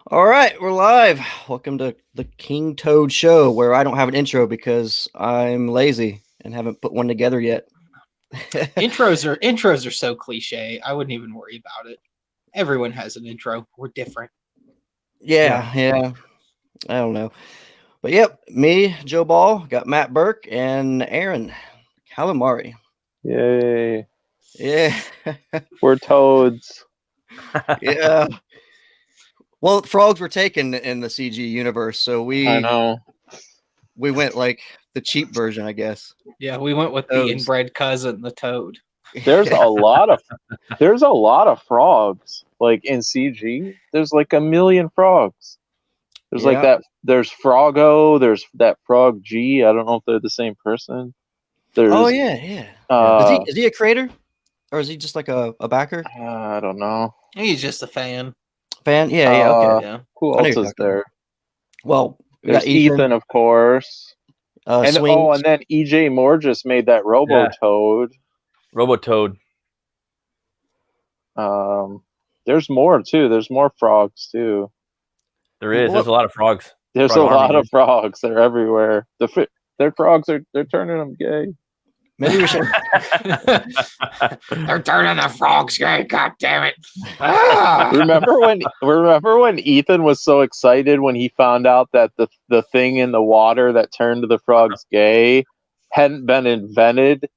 All right, we're live. Welcome to the King Toad Show, where I don't have an intro because I'm lazy and haven't put one together yet. Intros are so cliche. I wouldn't even worry about it. Everyone has an intro. We're different. Yeah. I don't know. But yep, me, Joe Ball, got Matt Burke, and Aaron Calamari. Yay. Yeah. We're toads. Yeah. Well, frogs were taken in the CG universe, so I know. we went like the cheap version, I guess. Yeah, we went with the Toads. inbred cousin, the toad. There's a lot of frogs. Like in CG, there's like a million frogs. There's like Yeah. that. There's Froggo. There's that Frog G. I don't know if they're the same person. There's Oh yeah. Is he a creator? Or is he just like a backer? I don't know. He's just a fan. Fan? Yeah, okay. Yeah. Who I know else you're is talking there? Well, we There's got Ethan, of course. And Swings. and then EJ Moore just made that Robo-Toad. Robo-Toad. There's more too. There's more frogs too. There is. There's a lot of frogs. There's Frog a lot army, of frogs. They're everywhere. Their frogs they're turning them gay. Maybe we should. They're turning the frogs gay. God damn it! Remember when Ethan was so excited when he found out that the thing in the water that turned the frogs gay hadn't been invented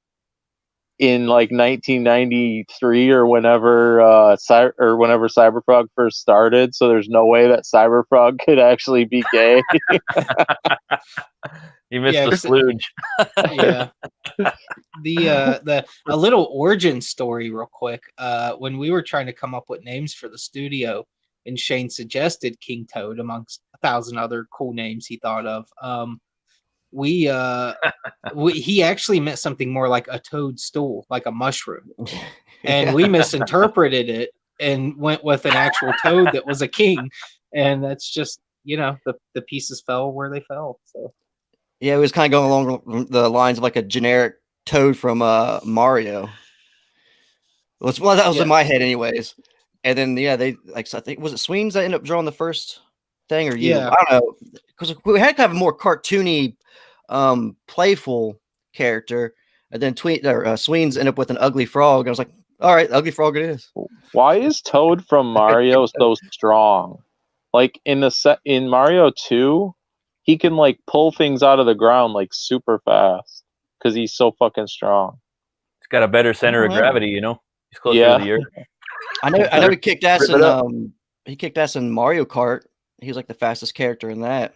in like 1993 or whenever Cyberfrog first started, so there's no way that Cyberfrog could actually be gay. You missed the splooge. Yeah. A little origin story real quick. When we were trying to come up with names for the studio, and Shane suggested King Toad amongst 1,000 other cool names he thought of. He actually meant something more like a toadstool, like a mushroom, and we misinterpreted it and went with an actual toad that was a king, and that's just the pieces fell where they fell. So Yeah, it was kind of going along the lines of like a generic toad from Mario. Well, that was in my head, anyways. And then they I think was it Swings that ended up drawing the first thing, or you? Yeah. I don't know, because we had kind of a more cartoony, playful character, and then Swings ended up with an ugly frog. I was like, all right, ugly frog it is. Why is Toad from Mario so strong? Like in Mario 2, he can like pull things out of the ground like super fast because he's so fucking strong. He's got a better center of gravity, He's closer to the earth. I know he kicked ass in Mario Kart. He was like the fastest character in that.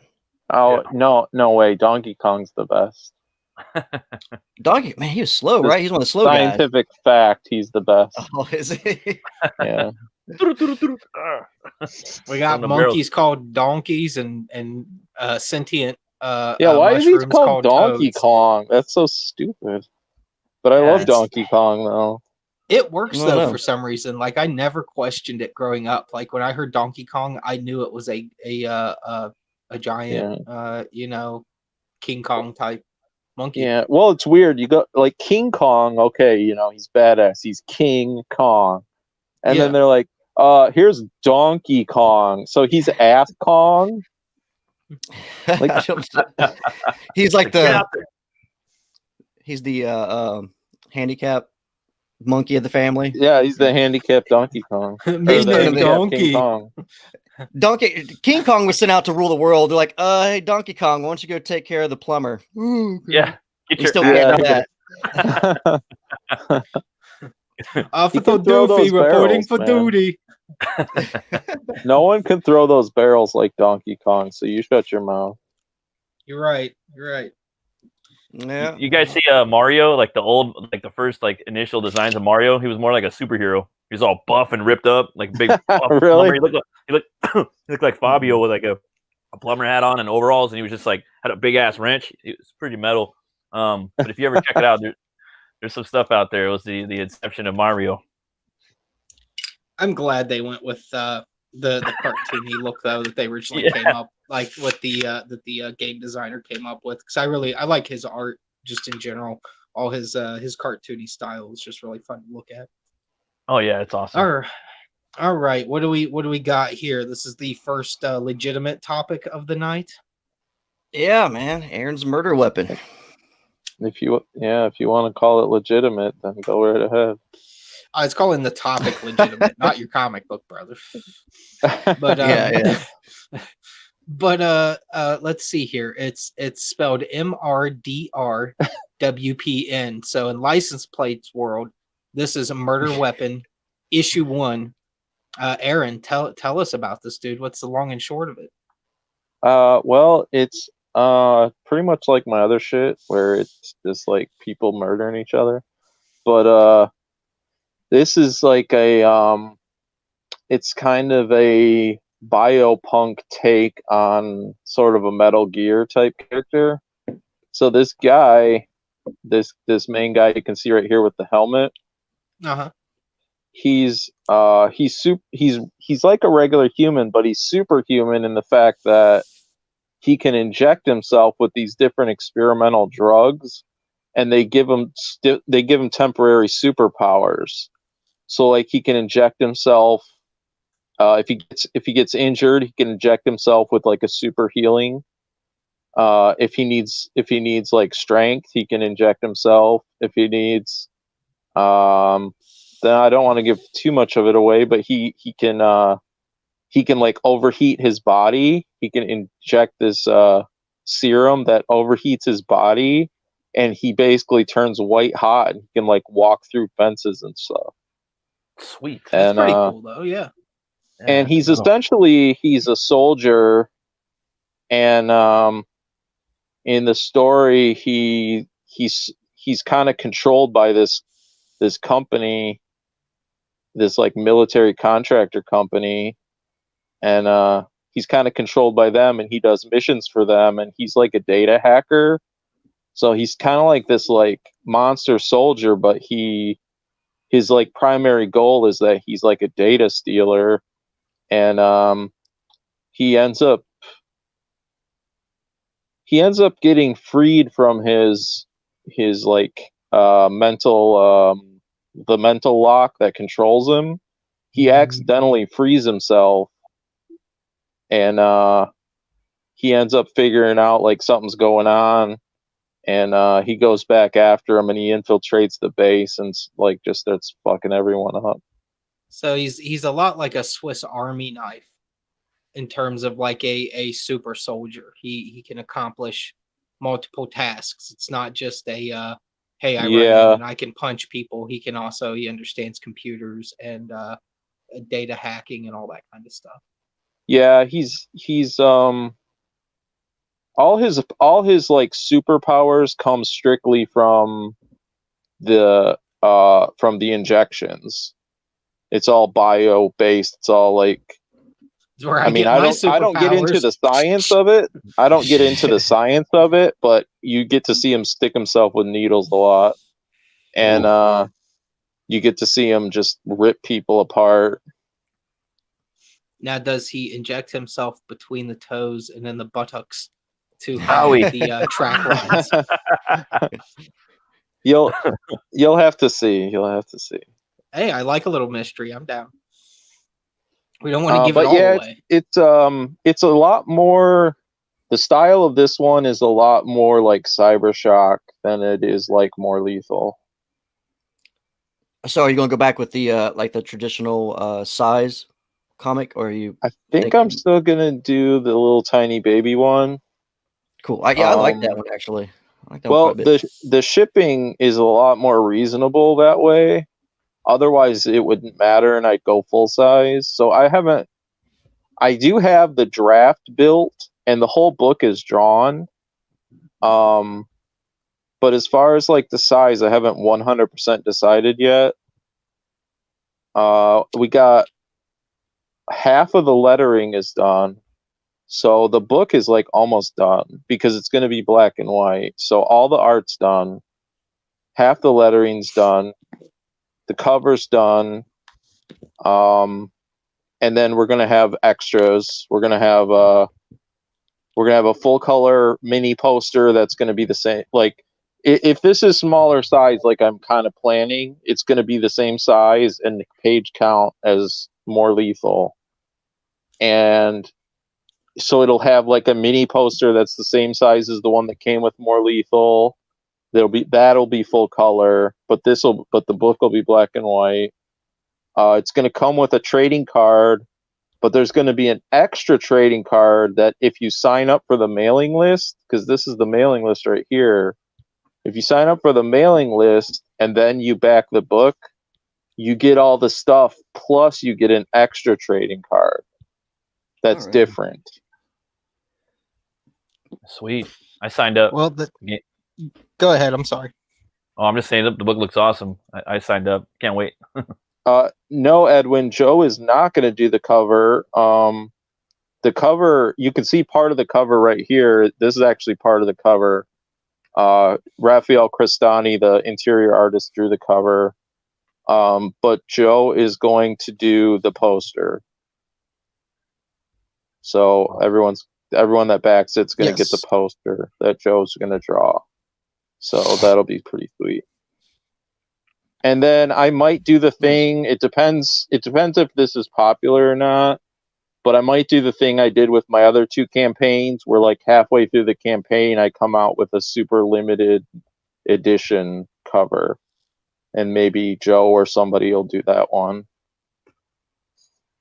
Oh no way! Donkey Kong's the best. Donkey, man, he was slow, right? He's one of the slow guys. Scientific fact, he's the best. Oh, is he? Yeah. We got monkeys called donkeys and sentient. Why is he called Donkey Kong? That's so stupid. But I love Donkey Kong though. It works though for some reason. Like I never questioned it growing up. Like when I heard Donkey Kong, I knew it was a giant, King Kong type monkey. Yeah, well, it's weird. You go like King Kong. Okay, he's badass. He's King Kong, and then they're like, here's Donkey Kong. So he's Ass Kong. Like, he's like he's the handicap monkey of the family. Yeah, he's the handicapped Donkey Kong. King Kong was sent out to rule the world. They're like, hey, Donkey Kong, why don't you go take care of the plumber? Ooh, yeah, get your that. Officer Doofy reporting for duty. No one can throw those barrels like Donkey Kong, so you shut your mouth. You're right. Yeah. You guys see Mario, like the first initial designs of Mario? He was more like a superhero. He was all buff and ripped up, like big. Really? He looked like Fabio with like a plumber hat on and overalls, and he was just like had a big ass wrench. It was pretty metal. But if you ever check it out, there's some stuff out there. It was the inception of Mario. I'm glad they went with the cartoony look though that they originally came up like what the game designer came up with, because I like his art just in general. All his cartoony style is just really fun to look at. Oh yeah, it's awesome. All right, what do we got here? This is the first legitimate topic of the night. Yeah, man. Aaron's murder weapon. If you want to call it legitimate, then go right ahead. I was calling the topic legitimate, not your comic book, brother. But Yeah. but let's see here. It's spelled MRDR WPN. So in license plates world, this is a murder weapon, issue 1. Aaron, tell us about this, dude. What's the long and short of it? Well, it's pretty much like my other shit, where it's just like people murdering each other. But this is like it's kind of a biopunk take on sort of a Metal Gear type character. So this guy, this main guy you can see right here with the helmet, he's like a regular human, but he's superhuman in the fact that he can inject himself with these different experimental drugs, and they give him temporary superpowers. So like he can inject himself. If he gets injured, he can inject himself with like a super healing. If he needs like strength, he can inject himself. If he needs, then I don't want to give too much of it away, but he can like overheat his body. He can inject this serum that overheats his body, and he basically turns white hot, and he can like walk through fences and stuff. Sweet. That's pretty cool though, yeah. And he's essentially a soldier, and in the story he's kind of controlled by this company, this like military contractor company, and he's kind of controlled by them, and he does missions for them, and he's like a data hacker. So he's kind of like this like monster soldier, but his like primary goal is that he's like a data stealer. And he ends up getting freed from his like mental the mental lock that controls him. He accidentally frees himself, and he ends up figuring out like something's going on, and he goes back after him, and he infiltrates the base and like just starts fucking everyone up. So he's a lot like a Swiss Army knife in terms of like a super soldier. He can accomplish multiple tasks. It's not just a hey, I run in and I can punch people. He understands computers and data hacking and all that kind of stuff. Yeah, he's all his like superpowers come strictly from the injections. It's all bio based. It's all like, I don't get into the science of it. But you get to see him stick himself with needles a lot, and you get to see him just rip people apart. Now, does he inject himself between the toes and then the buttocks to hide the track lines? You'll have to see. Hey, I like a little mystery. I'm down. We don't want to give it all away. It's a lot more. The style of this one is a lot more like Cybershock than it is like more Lethal. So are you going to go back with the like the traditional size comic, or are you? I think I'm still gonna do the little tiny baby one. Cool. I like that one actually. I like that well, one quite a bit. the shipping is a lot more reasonable that way. Otherwise, it wouldn't matter, and I'd go full size. So I do have the draft built, and the whole book is drawn. But as far as like the size, I haven't 100% decided yet. We got half of the lettering is done. So the book is like almost done because it's going to be black and white. So all the art's done. Half the lettering's done. The cover's done. And then we're going to have extras. We're going to have a full color mini poster that's going to be the same. Like if this is smaller size, like I'm kind of planning, it's going to be the same size and page count as More Lethal. And so it'll have like a mini poster that's the same size as the one that came with More Lethal. That'll be full color, but the book will be black and white. It's going to come with a trading card, but there's going to be an extra trading card that if you sign up for the mailing list, because this is the mailing list right here, if you sign up for the mailing list and then you back the book, you get all the stuff, plus you get an extra trading card that's different. Sweet. I signed up. Well, go ahead. I'm sorry. Oh, I'm just saying the book looks awesome. I signed up. Can't wait. No, Edwin, Joe is not going to do the cover. The cover, you can see part of the cover right here. This is actually part of the cover. Raphael Cristani, the interior artist, drew the cover. But Joe is going to do the poster. So everyone that backs it's going to get the poster that Joe's going to draw. So that'll be pretty sweet. And then I might do the thing. It depends if this is popular or not. But I might do the thing I did with my other two campaigns, where like halfway through the campaign, I come out with a super limited edition cover. And maybe Joe or somebody will do that one.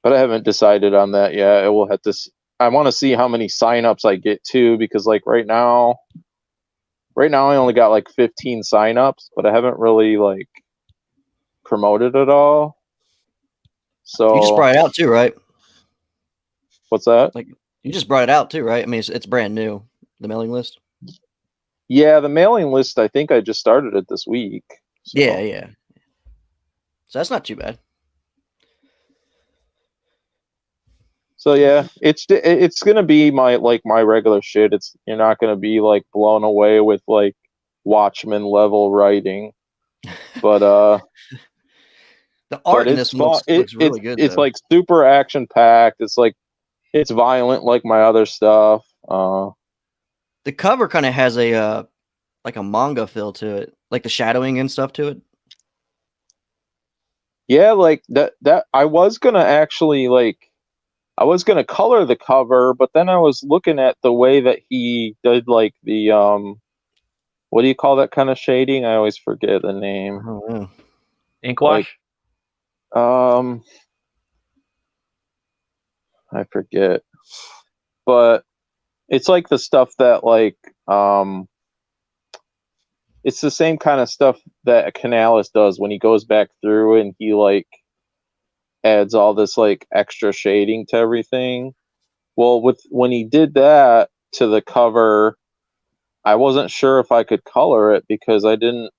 But I haven't decided on that yet. I want to see how many signups I get too, because like right now I only got like 15 signups, but I haven't really like promoted it all. So you just brought it out too, right? What's that? Like you just brought it out too, right? I mean, it's brand new, the mailing list. Yeah, the mailing list. I think I just started it this week. So. Yeah. So that's not too bad. So yeah, it's gonna be my regular shit. You're not gonna be like blown away with like Watchmen level writing, but the art in this looks really good. It's like super action packed. It's violent like my other stuff. The cover kind of has a like a manga feel to it, like the shadowing and stuff to it. Yeah, like that I was gonna color the cover, but then I was looking at the way that he did like the what do you call that kind of shading? I always forget the name. I don't know. Ink wash? I forget. But it's like the stuff that like it's the same kind of stuff that Canales does when he goes back through and he like adds all this like extra shading to everything. Well, when he did that to the cover, I wasn't sure if I could color it because I didn't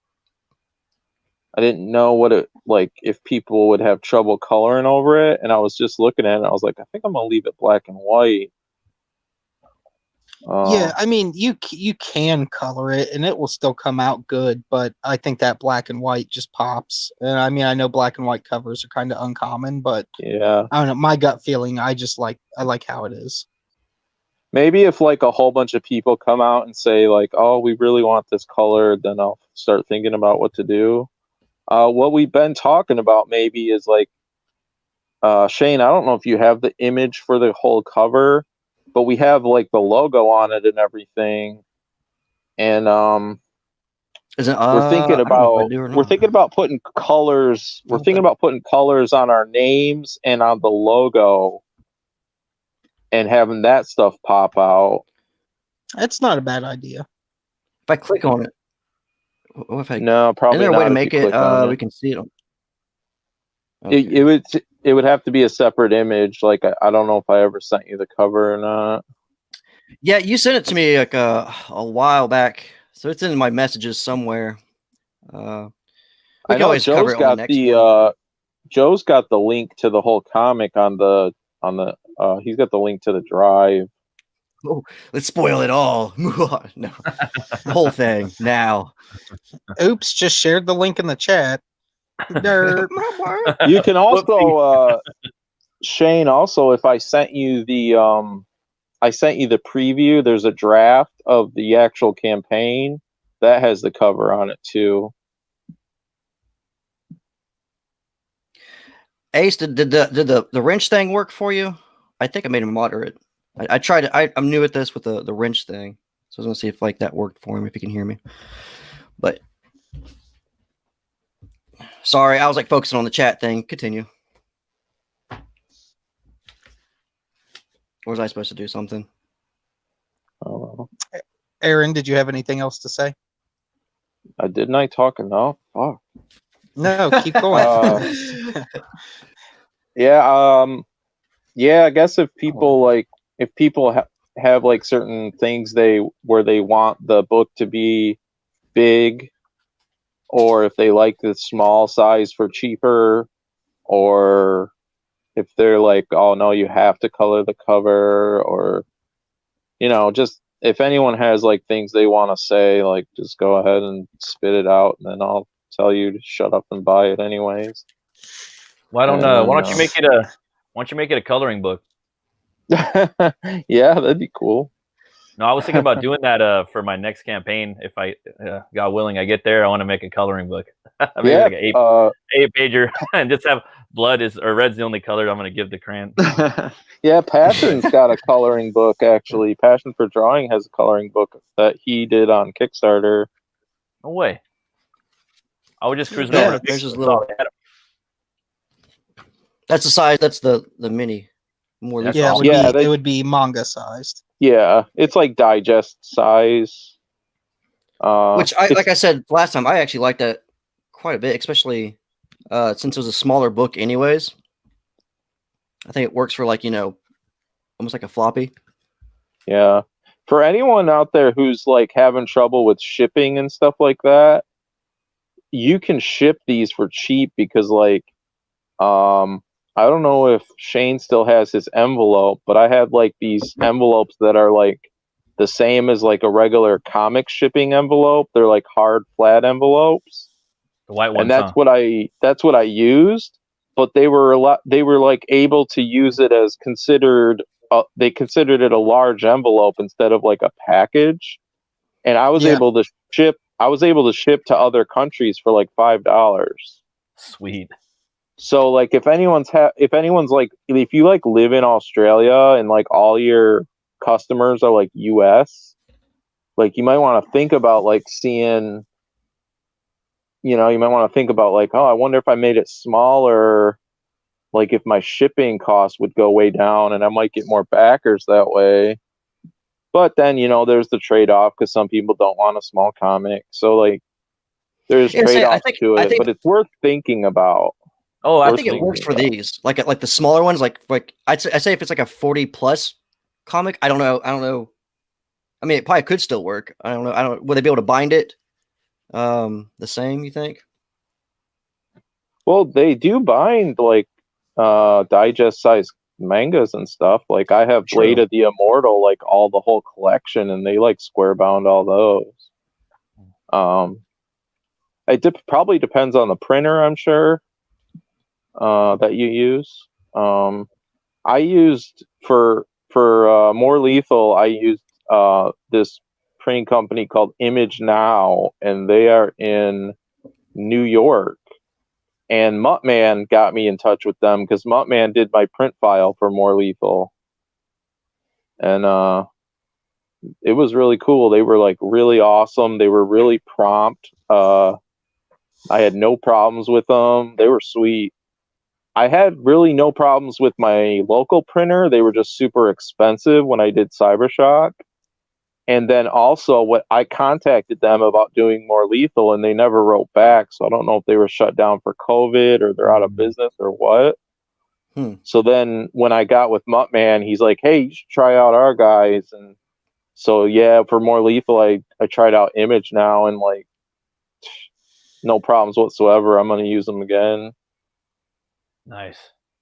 know what it like if people would have trouble coloring over it, and I was just looking at it. I was like, I think I'm gonna leave it black and white. Yeah, I mean, you can color it and it will still come out good, but I think that black and white just pops. And I mean, I know black and white covers are kind of uncommon, but yeah, I don't know. My gut feeling, I like how it is. Maybe if like a whole bunch of people come out and say like, oh, we really want this color, then I'll start thinking about what to do. What we've been talking about maybe is like, Shane, I don't know if you have the image for the whole cover, but we have like the logo on it and everything. And we're thinking about putting colors. We're thinking about putting colors on our names and on the logo and having that stuff pop out. That's not a bad idea. If I click on it, no, probably is there not. A way to make it we can see it. Okay. It would have to be a separate image. Like I don't know if I ever sent you the cover or not. Yeah, you sent it to me like a while back, so it's in my messages somewhere. I know Joe's got the link to the whole comic on the he's got the link to the drive. Oh, let's spoil it all. No, the whole thing now. Oops, just shared the link in the chat. You can also Shane, also if I sent you the preview, there's a draft of the actual campaign that has the cover on it too. Ace, did the wrench thing work for you? I think I made him moderate. I tried it. I'm new at this with the wrench thing, so I was gonna see if like that worked for him, if he can hear me. But sorry, I was like focusing on the chat thing. Continue. Or was I supposed to do something? Oh, Aaron, did you have anything else to say? didn't I talk enough? Fuck. No, keep going. Yeah. Yeah. I guess if people have like certain things where they want the book to be big, or if they like the small size for cheaper, or if they're like, oh no, you have to color the cover, or just if anyone has like things they want to say, like just go ahead and spit it out, and then I'll tell you to shut up and buy it anyways. Why don't you make it a coloring book? Yeah, that'd be cool. No, I was thinking about doing that for my next campaign. If I, God willing, I get there, I want to make a coloring book. Maybe Yeah, like an 8-pager, and just have red's the only color I'm going to give the crayon. Yeah, Passion's got a coloring book, actually. Passion for Drawing has a coloring book that he did on Kickstarter. No way. I would just cruise Yeah, over to there's this Pixar. little- That's the size. That's the mini. More That's Yeah, awesome. it would be manga sized. Yeah, it's like digest size. Which like I said last time, I actually like that quite a bit, especially since it was a smaller book anyways. I think it works for like, almost like a floppy. Yeah. For anyone out there who's like having trouble with shipping and stuff like that, you can ship these for cheap because like I don't know if Shane still has his envelope, but I have like these envelopes that are like the same as like a regular comic shipping envelope. They're like hard flat envelopes. The white ones, and that's what I used, but they were like able to use it as they considered it a large envelope instead of like a package. And I was able to ship to other countries for like $5. Sweet. So like if you like live in Australia and like all your customers are like US, like you might want to think about like seeing, you might want to think about like, oh, I wonder if I made it smaller, like if my shipping costs would go way down and I might get more backers that way. But then, there's the trade-off because some people don't want a small comic. So like there's trade-offs to it, but it's worth thinking about. Oh, I think it works for these. Like the smaller ones, like I say if it's like a 40+ comic, I don't know. I mean, it probably could still work. I don't know. Would they be able to bind it the same, you think? Well, they do bind like digest size mangas and stuff. Like I have Blade of the Immortal, like the whole collection, and they like square bound all those. It probably depends on the printer, I'm sure, that you use. I used for More Lethal, I used this printing company called Image Now, and they are in New York. And Muttman got me in touch with them because Muttman did my print file for More Lethal. And it was really cool. They were like really awesome. They were really prompt. I had no problems with them. They were sweet. I had really no problems with my local printer. They were just super expensive when I did Cybershock. And then also I contacted them about doing More Lethal and they never wrote back. So I don't know if they were shut down for COVID or they're out of business or what. So then when I got with Muttman, he's like, hey, you should try out our guys. And so, yeah, for More Lethal, I tried out Image Now and like no problems whatsoever. I'm going to use them again. Nice.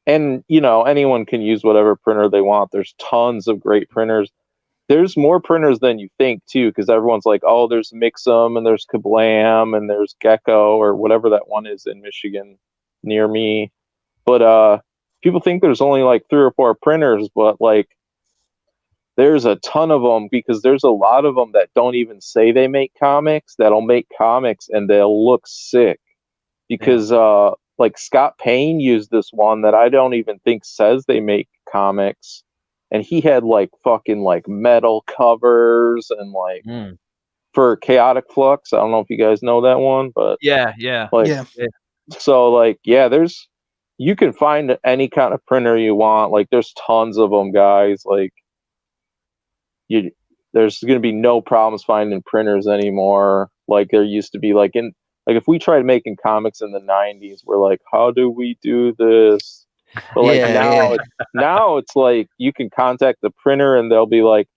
And, anyone can use whatever printer they want. There's tons of great printers. There's more printers than you think, too, because everyone's like, oh, there's Mixum and there's Kablam and there's Gecko or whatever that one is in Michigan near me. But people think there's only like 3 or 4 printers, but like there's a ton of them because there's a lot of them that don't even say they make comics, that'll make comics and they'll look sick. Because like Scott Payne used this one that I don't even think says they make comics, and he had like fucking like metal covers and like for Chaotic Flux. I don't know if you guys know that one, but yeah, like, Yeah. so like, yeah, you can find any kind of printer you want. Like, there's tons of them, guys. Like, there's going to be no problems finding printers anymore. Like there used to be. Like if we tried making comics in the 90s, we're like, how do we do this? But like now it's like you can contact the printer and they'll be like,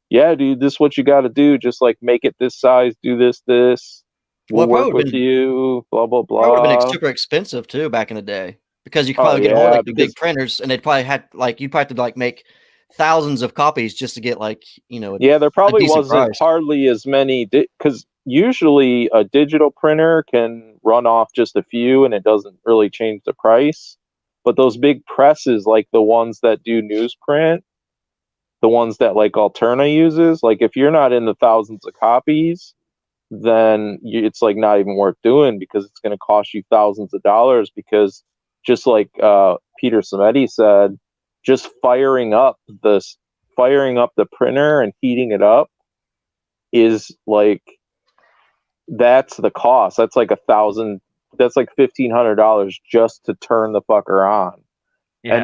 yeah, dude, this is what you got to do. Just like make it this size, do this. We'll work with you. Blah blah blah. It would have been super expensive too back in the day because you could probably get a hold of like the big printers, and they'd probably had like you'd probably have to like make thousands of copies just to get like there probably wasn't hardly as many because usually a digital printer can run off just a few and it doesn't really change the price. But those big presses, like the ones that do newsprint, the ones that like Alterna uses, like if you're not in the thousands of copies, then it's like not even worth doing because it's going to cost you thousands of dollars. Because just like Peter Samedi said, just firing up the printer and heating it up is like, that's the cost. That's like $1,000. That's like $1,500 just to turn the fucker on. Yeah.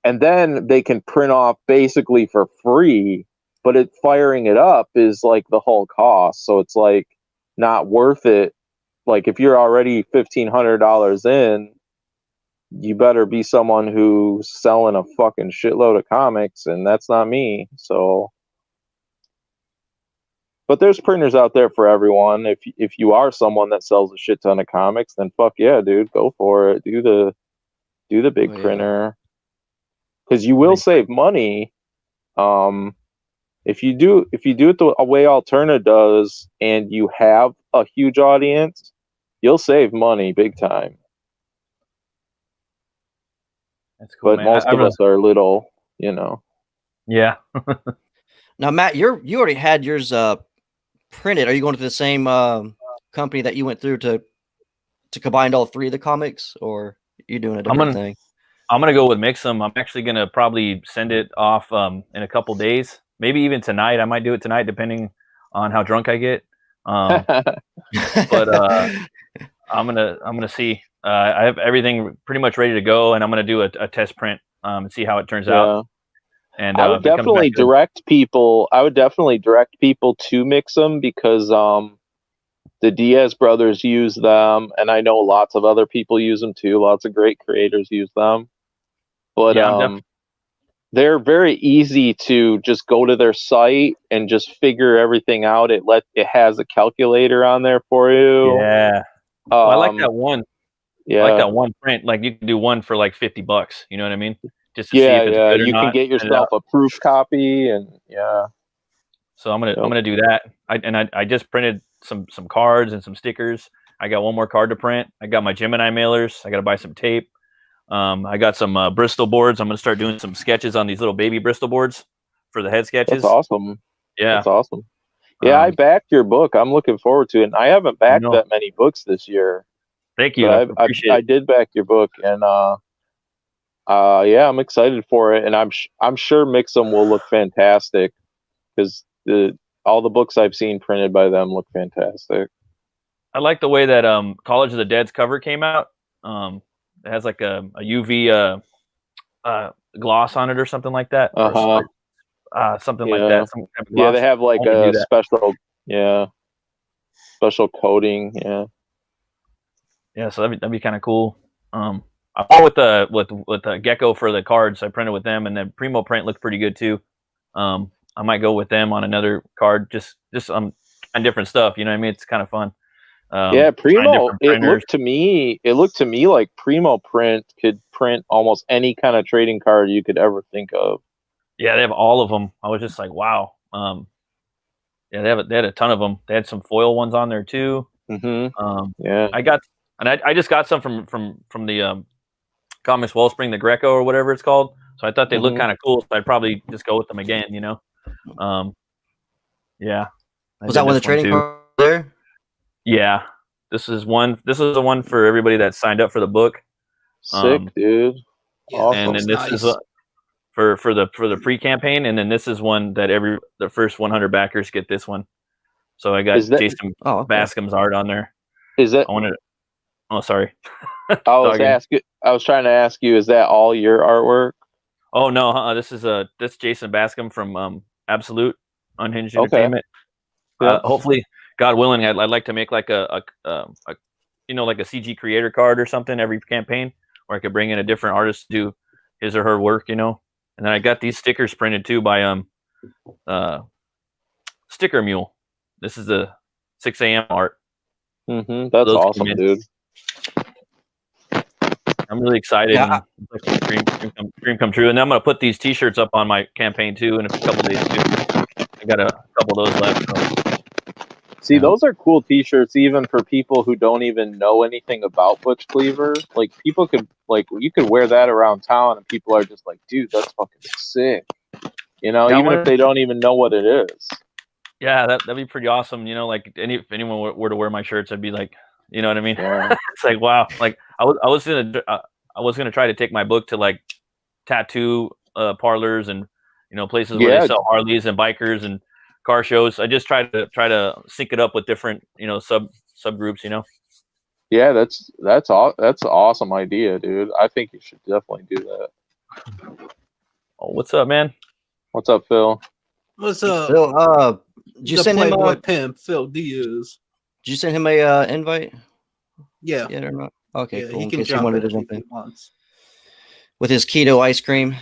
And then they can print off basically for free, but firing it up is like the whole cost. So it's like not worth it. Like if you're already $1,500 in, you better be someone who's selling a fucking shitload of comics, and that's not me. So, but there's printers out there for everyone. If you are someone that sells a shit ton of comics, then fuck yeah, dude, go for it. Do the big printer, because you will save money. If you do it the way Alterna does, and you have a huge audience, you'll save money big time. That's cool, but man, most of us are little, Yeah. Now, Matt, you already had yours printed. Are you going to the same company that you went through to combine all three of the comics, or are you doing a different thing? I'm gonna go with Mix'em. I'm actually gonna probably send it off in a couple days, maybe even tonight. I might do it tonight, depending on how drunk I get. But I'm gonna see. I have everything pretty much ready to go, and I'm gonna do a test print and see how it turns out. And I would definitely direct people. I would definitely direct people to Mix'em because the Diaz brothers use them, and I know lots of other people use them too. Lots of great creators use them. But they're very easy to just go to their site and just figure everything out. It has a calculator on there for you. Yeah. I like that one. Yeah. I like that one print. Like you can do one for like $50. You know what I mean? Just to see if it's good or you not. Can get yourself a proof copy, and So I'm gonna do that. I just printed some cards and some stickers. I got one more card to print. I got my Gemini mailers. I got to buy some tape. I got some Bristol boards. I'm gonna start doing some sketches on these little baby Bristol boards for the head sketches. That's awesome. Yeah, that's awesome. Yeah, I backed your book. I'm looking forward to it. And I haven't backed that many books this year. Thank you. I did back your book, and I'm excited for it. And I'm sure Mix'em will look fantastic because all the books I've seen printed by them look fantastic. I like the way that College of the Dead's cover came out. It has like a UV gloss on it or something like that. Something like that. Some type of gloss. They have like a special coating. So that'd be kind of cool. I went with the Gecko for the cards. I printed with them, and then Primo Print looked pretty good too. I might go with them on another card, just on different stuff. You know what I mean? It's kind of fun. Primo. It looked to me like Primo Print could print almost any kind of trading card you could ever think of. Yeah, they have all of them. I was just like, wow. They had a ton of them. They had some foil ones on there too. I just got some from the Comics Wellspring, the Greco or whatever it's called. So I thought they looked kind of cool. So I'd probably just go with them again. Was that one of the trading cards there? Yeah. This is the one for everybody that signed up for the book. Sick, dude. Yeah, Awesome. And then this nice. is for the pre-campaign, and then this is one that the first 100 backers get this one. So I got Jason Bascom's art on there. Is that? Oh, sorry. I was trying to ask you, is that all your artwork? Oh no, this is Jason Bascom from Absolute Unhinged Entertainment. Yep. Hopefully, God willing, I'd like to make like a like a CG creator card or something every campaign, where I could bring in a different artist to do his or her work, And then I got these stickers printed too by Sticker Mule. This is the 6 a.m. art. That's awesome, dude. I'm really excited. Yeah. Dream come true. And then I'm gonna put these T-shirts up on my campaign too in a couple days too. I got a couple of those left. So. See, those are cool T-shirts, even for people who don't even know anything about Butch Cleaver. Like, people could you could wear that around town, and people are just like, "Dude, that's fucking sick." Even if they don't even know what it is. Yeah, that'd be pretty awesome. Like if anyone were to wear my shirts, I'd be like, you know what I mean? Yeah. It's like, wow. Like I was gonna try to take my book to like tattoo parlors and places where they sell Harleys and bikers and car shows. I just try to sync it up with different subgroups. Yeah, that's an awesome idea, dude. I think you should definitely do that. Oh, what's up, man? What's up, Phil? What's up, Phil? Did you send him Playboy pimp Phil Diaz? Did you send him a invite? Yeah. Yeah or not? Okay, cool. He In can case he jump wanted to in jump in once. with his keto ice cream.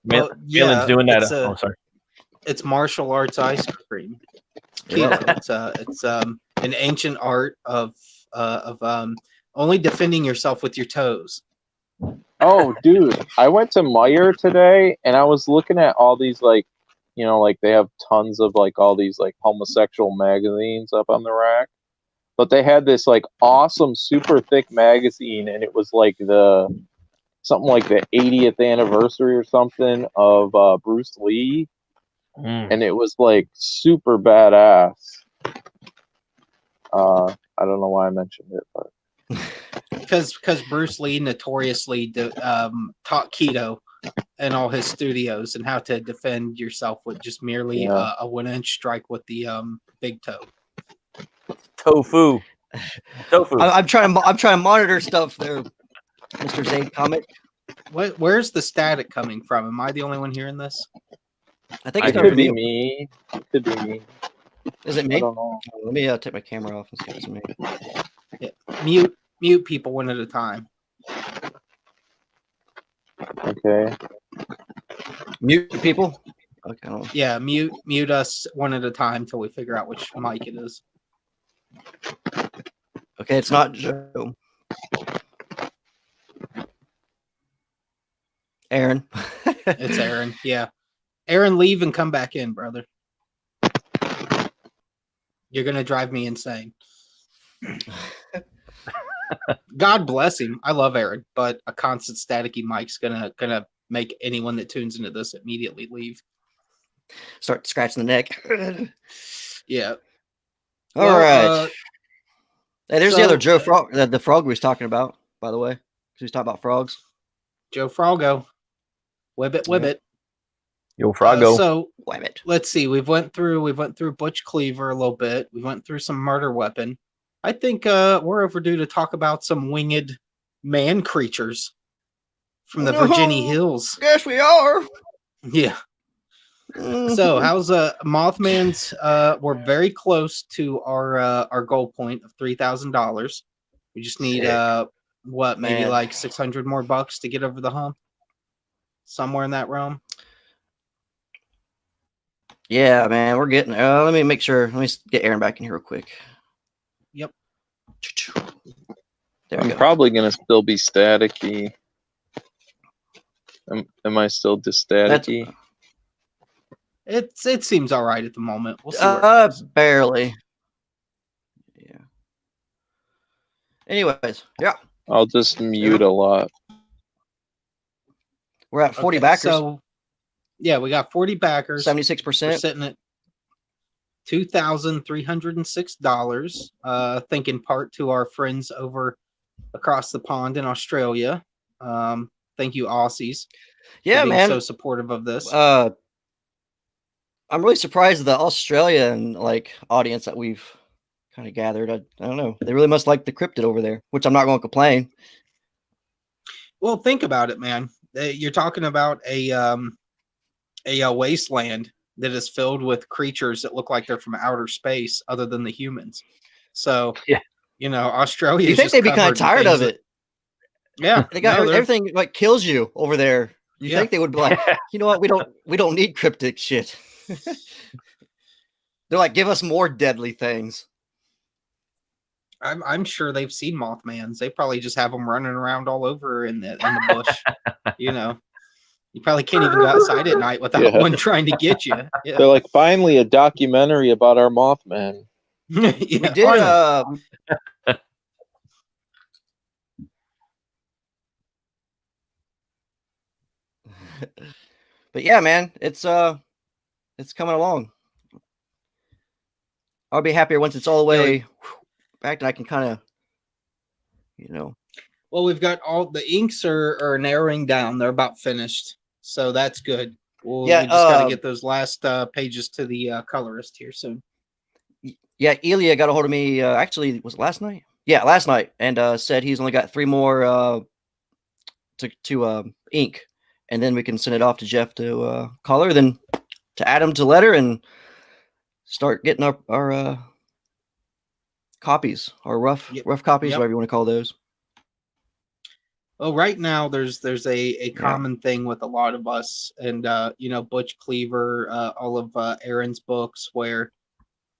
Well, Phelan's doing that. Sorry. It's martial arts ice cream. Keto. It's an ancient art of only defending yourself with your toes. Oh, dude, I went to Meijer today, and I was looking at all these like they have tons of like all these like homosexual magazines up on the rack, but they had this like awesome super thick magazine, and it was like something like the 80th anniversary or something of Bruce Lee, and it was like super badass. I don't know why I mentioned it, but because Bruce Lee notoriously taught keto in all his studios and how to defend yourself with just merely a 1-inch strike with the big toe. Tofu. I'm trying to monitor stuff there, Mr. Zaid Comic. Where's the static coming from? Am I the only one hearing this? I think it could be me. It could be me. Is it me? I don't know. Let me take my camera off and see if it's me. Yeah. Mute people one at a time. Okay. Mute people? Okay. Yeah, mute us one at a time till we figure out which mic it is. Okay, it's not Joe. Aaron. It's Aaron. Yeah. Aaron, leave and come back in, brother. You're going to drive me insane. God bless him. I love Aaron, but a constant staticky mic's gonna make anyone that tunes into this immediately leave. Start scratching the neck. Yeah. All right. Hey, there's the other Joe Frog, the frog we was talking about, by the way. Because he was talking about frogs. Joe Froggo. Wibbit. Yo, Froggo. So Wibbit. Let's see. We went through Butch Cleaver a little bit. We went through some murder weapon. I think we're overdue to talk about some winged man creatures from the Virginia Hills. Yes, we are. Yeah. So how's Mothman's? We're very close to our goal point of $3,000. We just need maybe like 600 more bucks to get over the hump. Somewhere in that realm. Yeah, man, we're getting. Let me make sure. Let me get Aaron back in here real quick. Yep. There I'm probably gonna still be staticky. Am I still just staticky? It seems all right at the moment. We'll see. Where barely. Yeah. Anyways, yeah. I'll just mute a lot. We're at 40 backers. So, yeah, we got 40 backers. 76%. We're sitting at $2,306. Thank in part to our friends over across the pond in Australia. Thank you, Aussies. Yeah, for being man. so supportive of this. I'm really surprised at the Australian like audience that we've kind of gathered. I don't know. They really must like the cryptid over there, which I'm not going to complain. Well, think about it, man. You're talking about a wasteland that is filled with creatures that look like they're from outer space, other than the humans. So, Yeah. you know, Australia. You think they'd be kind of tired of it? Yeah, they got everything like kills you over there. You think they would be like, you know what? We don't need cryptic shit. They're like, give us more deadly things. I'm sure they've seen Mothmans. They probably just have them running around all over in the bush. You know, you probably can't even go outside at night without one trying to get you. Yeah. They're like, finally, a documentary about our Mothman. We did. But yeah, man, it's coming along. I'll be happier once it's all the way back and I can kind of, you know. Well, we've got all the inks are narrowing down. They're about finished, so that's good. We just got to get those last pages to the colorist here soon. Yeah, Elia got a hold of me. Actually, was it last night? Yeah, last night, and said he's only got 3 more to ink, and then we can send it off to Jeff to color, then to add them to letter and start getting our copies, our rough copies, whatever you want to call those. Well, right now there's a common thing with a lot of us, and you know, Butch Cleaver, all of Aaron's books, where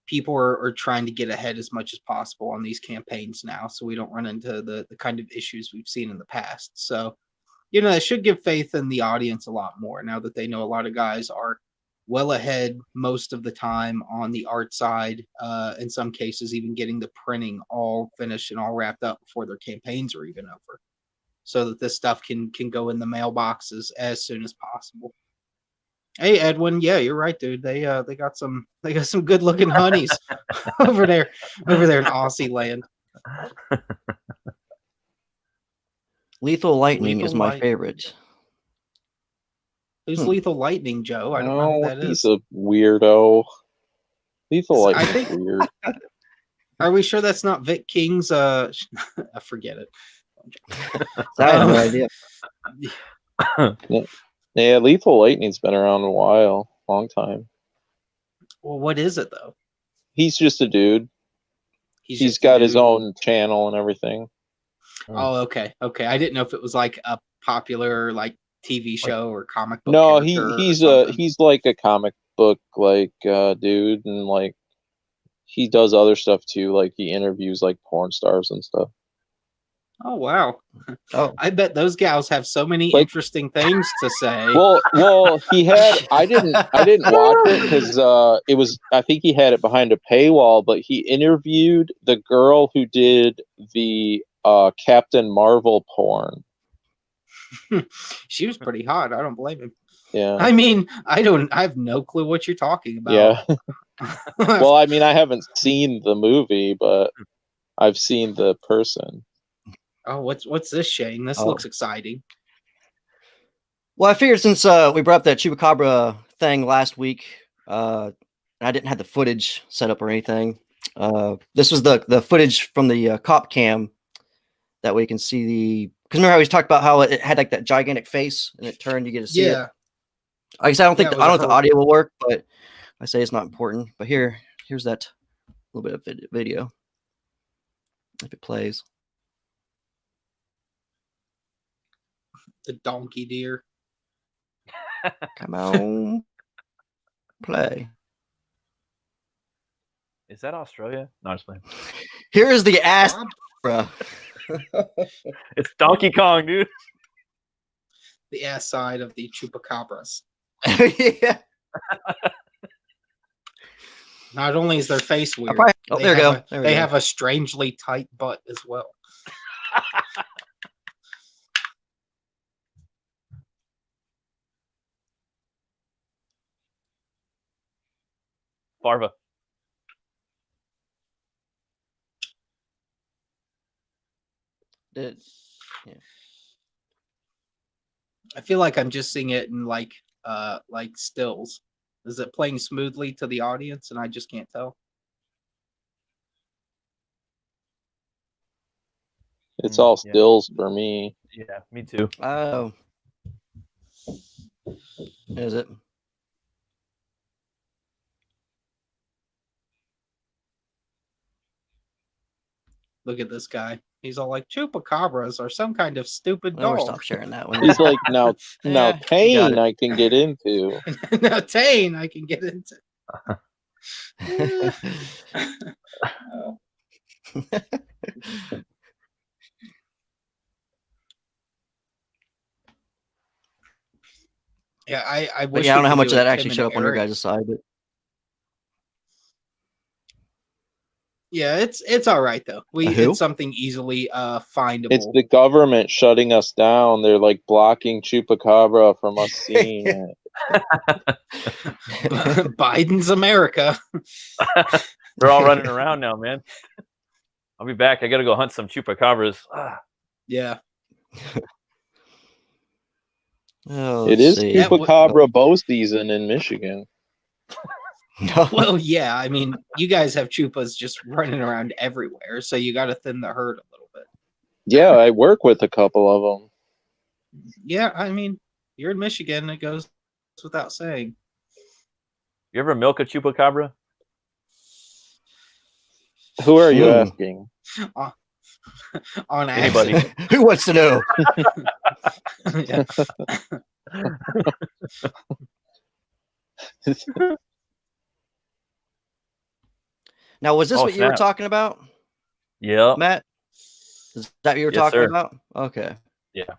people are trying to get ahead as much as possible on these campaigns now, so we don't run into the kind of issues we've seen in the past. So, you know, it should give faith in the audience a lot more now that they know a lot of guys are well ahead most of the time on the art side, in some cases even getting the printing all finished and all wrapped up before their campaigns are even over, so that this stuff can go in the mailboxes as soon as possible. Hey, Edwin, yeah, you're right, dude. They got some good looking honeys over there in Aussie land. Lethal Lightning is my favorite. Who's Lethal Lightning, Joe? I don't know who that is. He's a weirdo. Lethal Lightning. I think weird. Are we sure that's not Vic King's? I forget it. I have no idea. Yeah, Lethal Lightning's been around a while, long time. Well, what is it though? He's just a dude. He's got his own channel and everything. Oh, okay. I didn't know if it was like a popular like TV show or comic book. No, he's like a comic book like dude, and like he does other stuff too. Like he interviews like porn stars and stuff. Oh wow! Oh, I bet those gals have so many interesting things to say. Well, he had. I didn't watch it because it was. I think he had it behind a paywall. But he interviewed the girl who did the Captain Marvel porn. She was pretty hot. I don't blame him. Yeah. I mean, I have no clue what you're talking about. Yeah. Well, I mean, I haven't seen the movie, but I've seen the person. Oh, what's this, Shane? This looks exciting. Well, I figured since we brought up that Chupacabra thing last week, I didn't have the footage set up or anything. This was the footage from the cop cam that we can see the. Because remember how we talked about how it had like that gigantic face and it turned, you get to see it. I guess I don't know if the audio will work, but I say it's not important. But here's that little bit of video if it plays. The donkey deer. Come on, play. Is that Australia? No, I'm just playing. Here is the ass, bro. It's Donkey Kong, dude. The ass side of the chupacabras. Yeah. Not only is their face weird, there we go. They have a strangely tight butt as well. Farva. yeah. I feel like I'm just seeing it in like stills. Is it playing smoothly to the audience and I just can't tell? It's all Yeah. stills for me. Yeah, me too. Oh. Is it? Look at this guy. He's all like, chupacabras are some kind of stupid Or dog. stop sharing that one. He's like, now Yeah, you got Tane it. I can get into. Now Tane I can get into. Oh. Yeah, I But wish yeah, I we don't know how could much do of a that actually Tim showed and up on your Eric. guys' side, but Yeah, it's all right though. Who? It's something easily findable. It's the government shutting us down. They're like blocking Chupacabra from us seeing it. Biden's America. They're all running around now, man. I'll be back. I got to go hunt some chupacabras. Yeah. Oh, It let's is see. Chupacabra bow season in Michigan. Well, yeah. I mean, you guys have chupas just running around everywhere, so you got to thin the herd a little bit. Yeah, I work with a couple of them. Yeah, I mean, you're in Michigan. It goes without saying. You ever milk a chupacabra? Who are you asking? On Anybody. accident. Who wants to know? Yeah. Now, was this Oh, what you were snap. talking about, Yeah. Matt? Is that what you were Yes, talking sir. about? Okay. Yeah.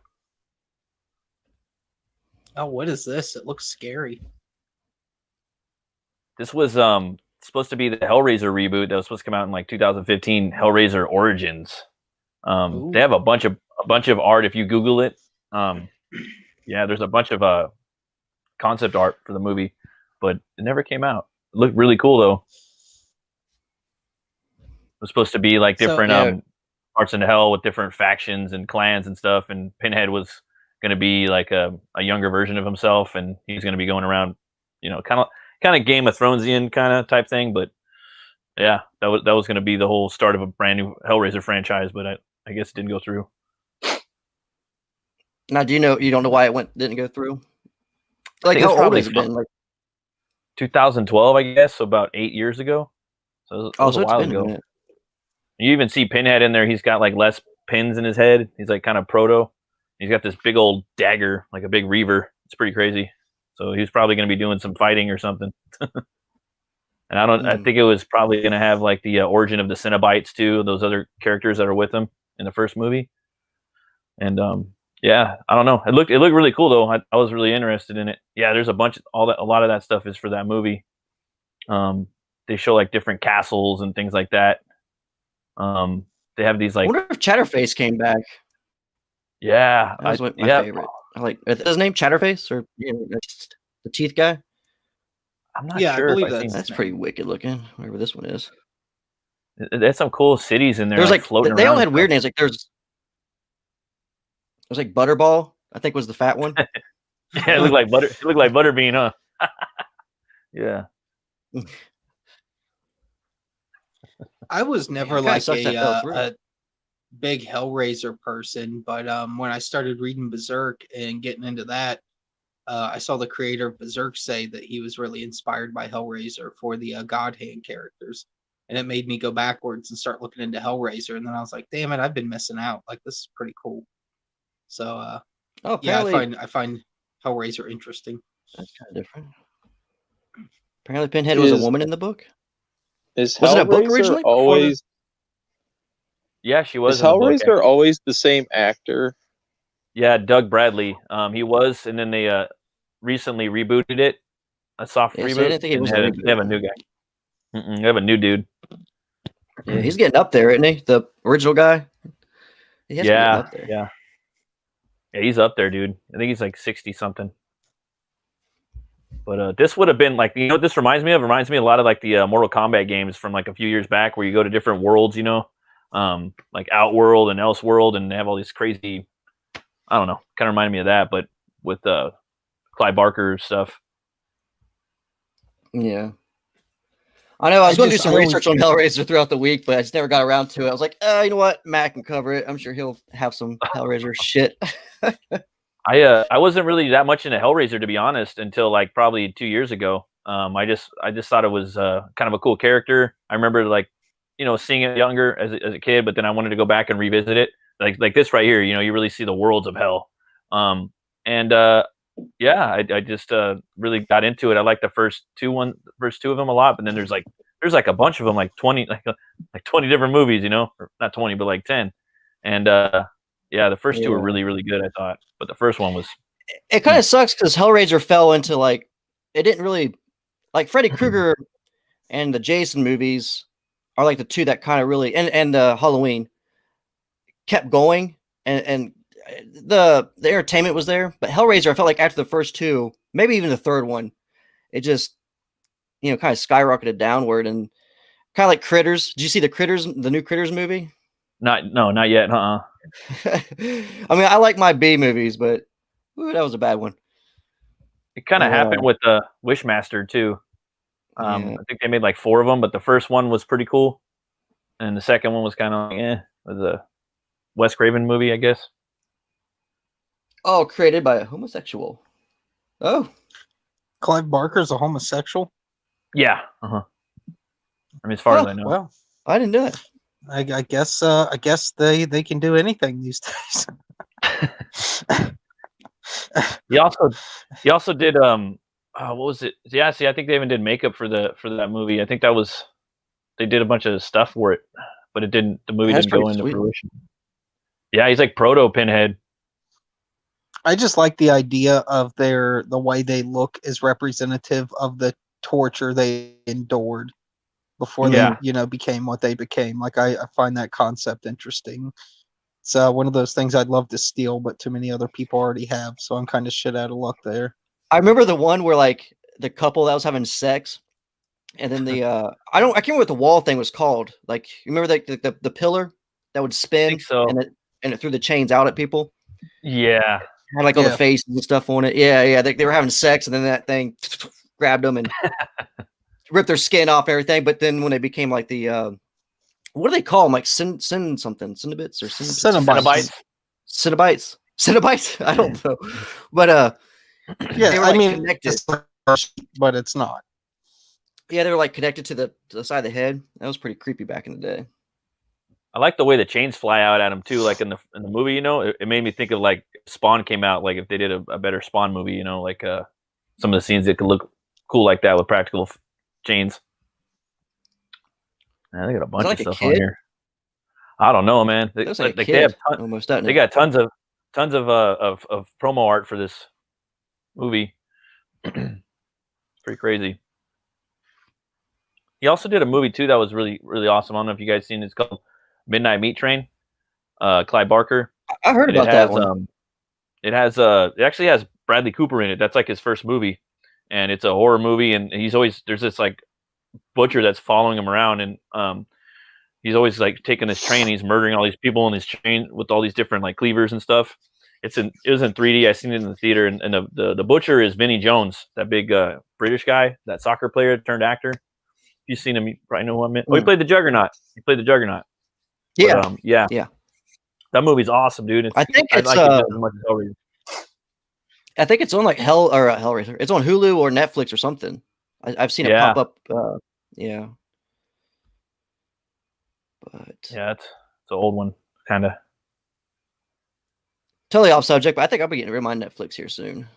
Oh, what is this? It looks scary. This was supposed to be the Hellraiser reboot that was supposed to come out in like 2015, Hellraiser Origins. They have a bunch of art if you Google it. Yeah, there's a bunch of concept art for the movie, but it never came out. It looked really cool though. It was supposed to be like different parts into hell with different factions and clans and stuff, and Pinhead was going to be like a younger version of himself, and he's going to be going around, you know, kind of Game of Thronesian kind of type thing. But yeah, that was going to be the whole start of a brand new Hellraiser franchise, but I guess it didn't go through. Now, you don't know why it didn't go through? Like, how old has it been? Like 2012, I guess, so about 8 years ago. So it was a while ago. You even see Pinhead in there. He's got like less pins in his head. He's like kind of proto. He's got this big old dagger, like a big reaver. It's pretty crazy. So he's probably going to be doing some fighting or something. And I think it was probably going to have like the origin of the Cenobites too, those other characters that are with him in the first movie. And yeah, I don't know. It looked really cool though. I was really interested in it. Yeah, there's a lot of that stuff is for that movie. They show like different castles and things like that. They have these like. I wonder if Chatterface came back. Yeah, that was my favorite. I like. Is his name Chatterface or the teeth guy? I'm not sure. I believe that's pretty wicked looking. Whatever this one is. There's some cool cities in there. There's like floating they around all had weird names. Like there's like Butterball. I think was the fat one. Yeah, it looked like butter. It looked like Butterbean, huh? Yeah. I was never like a big Hellraiser person, but when I started reading Berserk and getting into that, I saw the creator of Berserk say that he was really inspired by Hellraiser for the God Hand characters, and it made me go backwards and start looking into Hellraiser. And then I was like, "Damn it, I've been missing out! Like this is pretty cool." So, yeah, I find Hellraiser interesting. That's kind of different. Apparently, Pinhead was a woman in the book. Was it a book originally? Always. Yeah, she was. Is Hellraiser always the same actor? Yeah, Doug Bradley. He was, and then they recently rebooted it, a soft reboot. So I didn't think it was they have a new guy. They have a new dude. Yeah, he's getting up there, isn't he? The original guy. Yeah, he's up there, dude. I think he's like 60 something. But this would have been like, you know what this reminds me of? It reminds me a lot of like the Mortal Kombat games from like a few years back where you go to different worlds, you know, like Outworld and Elseworld, and they have all these crazy, I don't know, kind of reminded me of that, but with Clive Barker stuff. Yeah. I know I was going to do some research on Hellraiser throughout the week, but I just never got around to it. I was like, you know what? Matt can cover it. I'm sure he'll have some Hellraiser shit. I wasn't really that much into Hellraiser, to be honest, until like probably 2 years ago. I just thought it was kind of a cool character. I remember like, seeing it younger as a kid, but then I wanted to go back and revisit it. Like this right here, you really see the worlds of hell. Yeah, I just really got into it. I like the first two of them a lot, but then there's like a bunch of them, like 20, like 20 different movies, or not 20, but like 10. And yeah, the first two were really, really good, I thought, but the first one was. It kind of sucks because Hellraiser fell into like, it didn't really, like Freddy Krueger and the Jason movies are like the two that kind of really, and Halloween kept going, and the entertainment was there, but Hellraiser, I felt like after the first two, maybe even the third one, it just, kind of skyrocketed downward, and kind of like Critters. Did you see the new Critters movie? Not yet. I mean, I like my B movies, but that was a bad one. It kind of happened with Wishmaster too. I think they made like 4 of them, but the first one was pretty cool, and the second one was kind of like, it was a Wes Craven movie, I guess. Oh, created by a homosexual. Oh, Clive Barker's a homosexual? Yeah. I mean, as far as I know. Well, I didn't do it. I guess they can do anything these days. He also did what was it? Yeah, see, I think they even did makeup for that movie. I think they did a bunch of stuff for it, but the movie didn't go into fruition. Yeah, he's like proto Pinhead. I just like the idea of the way they look is representative of the torture they endured before they, became what they became. Like I find that concept interesting. It's one of those things I'd love to steal, but too many other people already have. So I'm kind of shit out of luck there. I remember the one where like the couple that was having sex, and then I can't remember what the wall thing was called. Like, you remember the pillar that would spin, I think so. and it threw the chains out at people. Yeah. Had like all the faces and stuff on it. Yeah. They were having sex, and then that thing grabbed them and ripped their skin off and everything. But then when they became like the what do they call them? Like Cenobites or Cenobites. I don't know, but yeah, they were, like, connected. But it's not. Yeah, they were like connected to the side of the head. That was pretty creepy back in the day. I like the way the chains fly out at him too, like in the movie. It made me think of like Spawn came out. Like if they did a better Spawn movie, like some of the scenes that could look cool like that with practical chains. Man, they got a bunch of stuff on here. I don't know, man. They have they got tons of promo art for this movie. Pretty crazy. He also did a movie too that was really, really awesome. I don't know if you guys seen it. It's called Midnight Meat Train. Clive Barker. I heard about that one. It actually has Bradley Cooper in it. That's like his first movie, and it's a horror movie. And there's this like butcher that's following him around, and he's always like taking this train. He's murdering all these people in his train with all these different like cleavers and stuff. It was in 3D. I seen it in the theater, and the butcher is Vinnie Jones, that big British guy, that soccer player turned actor. If you've seen him, you probably know what I meant. Oh, he played the Juggernaut. Yeah. But, yeah. That movie's awesome, dude. I think it's I think it's on like Hellraiser. It's on Hulu or Netflix or something. I've seen it pop up. Yeah. But yeah, it's an old one, kind of. Totally off subject, but I think I'll be getting rid of my Netflix here soon.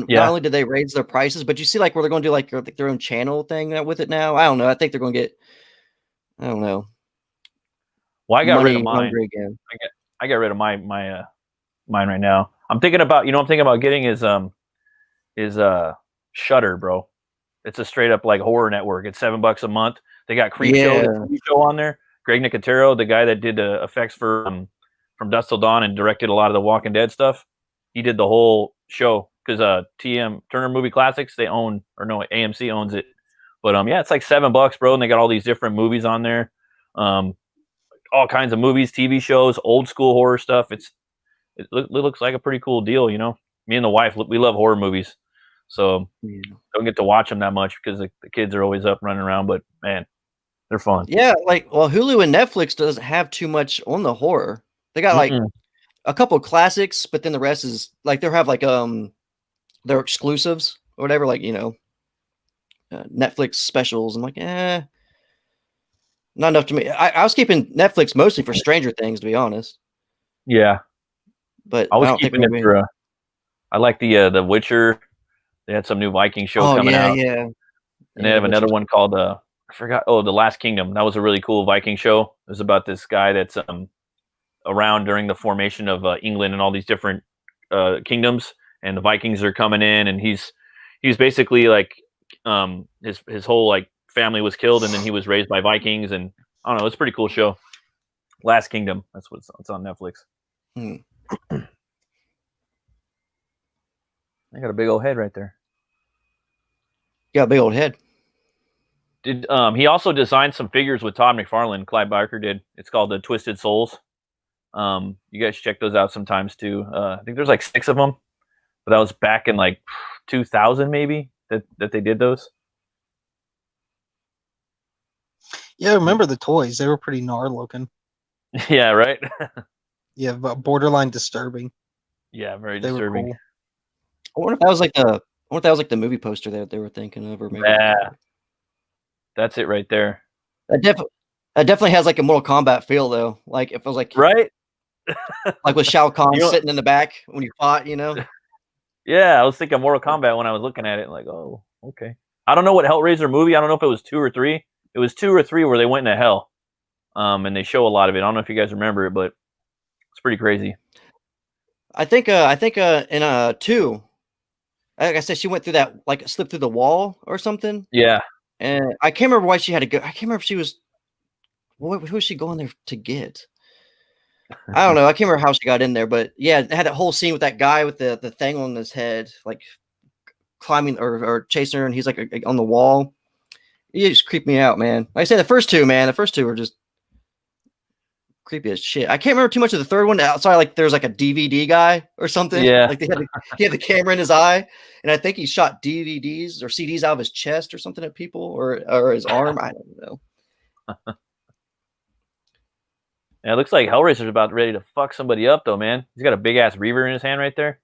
Yeah. Not only did they raise their prices, but you see like where they're going to do like their own channel thing with it now. I don't know. I think they're going to get. I don't know. Well, I got rid of mine. Again. I got rid of mine right now. I'm thinking about getting is Shudder, bro. It's a straight up like horror network. It's $7 a month. They got Creepshow on there. Greg Nicotero, the guy that did the effects for From Dusk Till Dawn and directed a lot of the Walking Dead stuff. He did the whole show because TM Turner Movie Classics AMC owns it. But yeah, it's like $7, bro, and they got all these different movies on there. all kinds of movies, TV shows, old school horror stuff. It looks like a pretty cool deal, you know. Me and the wife, we love horror movies, so don't get to watch them that much because the kids are always up running around. But man, they're fun. Yeah, like Hulu and Netflix doesn't have too much on the horror. They got like a couple classics, but then the rest is like they'll have like their exclusives or whatever, like Netflix specials. I'm like, not enough to me. I was keeping Netflix mostly for Stranger Things, to be honest. Yeah, but I was keeping it for. I like the Witcher. They had some new Viking show coming out. Yeah. And they have another one called I forgot. Oh, The Last Kingdom. That was a really cool Viking show. It was about this guy that's around during the formation of England and all these different kingdoms, and the Vikings are coming in, and he's basically like his whole like family was killed, and then he was raised by Vikings, and I don't know. It's a pretty cool show. Last Kingdom. That's what it's on Netflix. I got a big old head right there. You got a big old head. Did he also designed some figures with Todd McFarlane? Clive Barker did. It's called the Twisted Souls. You guys should check those out sometimes too. I think there's like 6 of them, but that was back in like 2000 maybe that they did those. Yeah, I remember the toys. They were pretty gnar looking. Yeah, right. Yeah, but borderline disturbing. Yeah, very they disturbing. Were cool. I wonder if that was like the movie poster that they were thinking of, or maybe. Yeah, that's it right there. That definitely has like a Mortal Kombat feel though. Like it feels like right, like with Shao Kahn sitting in the back when you fought, you know. Yeah, I was thinking Mortal Kombat when I was looking at it. Like, oh, okay. I don't know what Hellraiser movie. I don't know if it was 2 or 3. It was 2 or 3 where they went into hell, and they show a lot of it. I don't know if you guys remember it, but it's pretty crazy. I think in 2, like I said, she went through that, like slipped through the wall or something. Yeah, and I can't remember why she had to go. I can't remember if she was. Who was she going there to get? I don't know. I can't remember how she got in there, but yeah, it had that whole scene with that guy with the thing on his head, like climbing or chasing her, and he's like on the wall. He just creeped me out, man. Like I said, the first two were just creepy as shit. I can't remember too much of the third one. Outside, like there's like a DVD guy or something. Yeah, like he had the camera in his eye, and I think he shot DVDs or CDs out of his chest or something at people or his arm. I don't know. Yeah, it looks like Hellraiser's about ready to fuck somebody up, though, man. He's got a big ass reaver in his hand right there.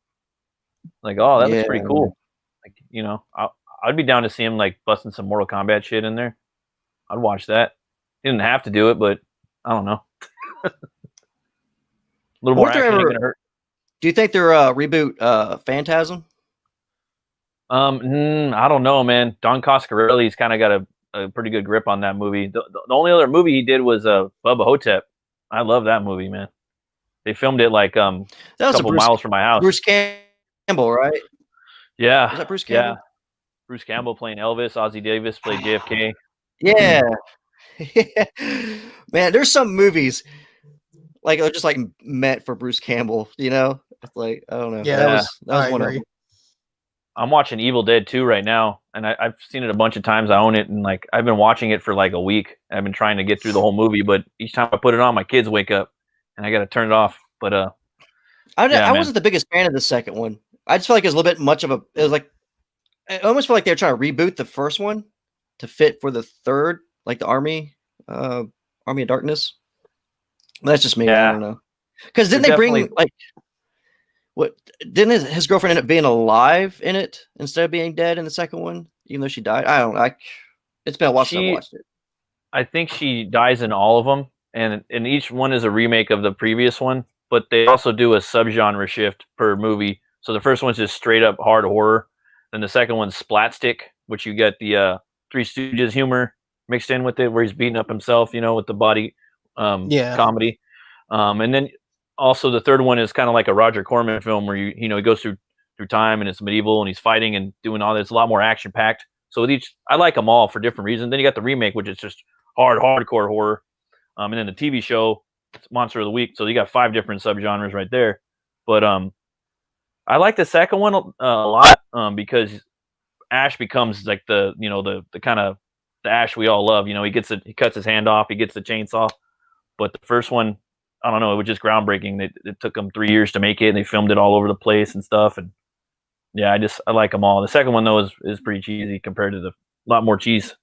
Like, oh, that looks pretty cool. Like, you know, I'd be down to see him like busting some Mortal Kombat shit in there. I'd watch that. He didn't have to do it, but I don't know. A little more action ain't gonna hurt. Do you think they're reboot Phantasm? I don't know, man. Don Coscarelli's kind of got a pretty good grip on that movie. The only other movie he did was Bubba Hotep. I love that movie, man. They filmed it like a couple miles from my house. Bruce Campbell, right? Yeah. Was that Bruce Campbell? Yeah. Bruce Campbell playing Elvis. Ozzie Davis played JFK. Yeah. Man, there's some movies like they're just like meant for Bruce Campbell, you know? It's like, I don't know. Yeah, that was one of them. I'm watching Evil Dead 2 right now, and I've seen it a bunch of times. I own it, and like I've been watching it for like a week. I've been trying to get through the whole movie, but each time I put it on, my kids wake up, and I got to turn it off. But I wasn't the biggest fan of the second one. I just felt like it was a little bit much of a. It was like I almost felt like they were trying to reboot the first one to fit for the third, like the Army of Darkness. But that's just me. Yeah. I don't know. Because didn't they bring like what? Didn't his girlfriend end up being alive in it instead of being dead in the second one, even though she died? I don't know. It's been a while since I watched it. I think she dies in all of them, and each one is a remake of the previous one. But they also do a subgenre shift per movie. So the first one's just straight up hard horror. Then the second one's splatstick, which you get the Three Stooges humor mixed in with it, where he's beating up himself, you know, with the body comedy. And then also the third one is kind of like a Roger Corman film where he goes through time and it's medieval and he's fighting and doing all this. A lot more action packed. So with each, I like them all for different reasons. Then you got the remake, which is just hardcore horror. And then the TV show, it's Monster of the Week. So you got 5 different subgenres right there. But I like the second one a lot because Ash becomes like the kind of the Ash we all love. You know, he cuts his hand off, he gets the chainsaw. But the first one, I don't know, it was just groundbreaking. It took them 3 years to make it, and they filmed it all over the place and stuff. And yeah, I like them all. The second one though is pretty cheesy compared to a lot more cheese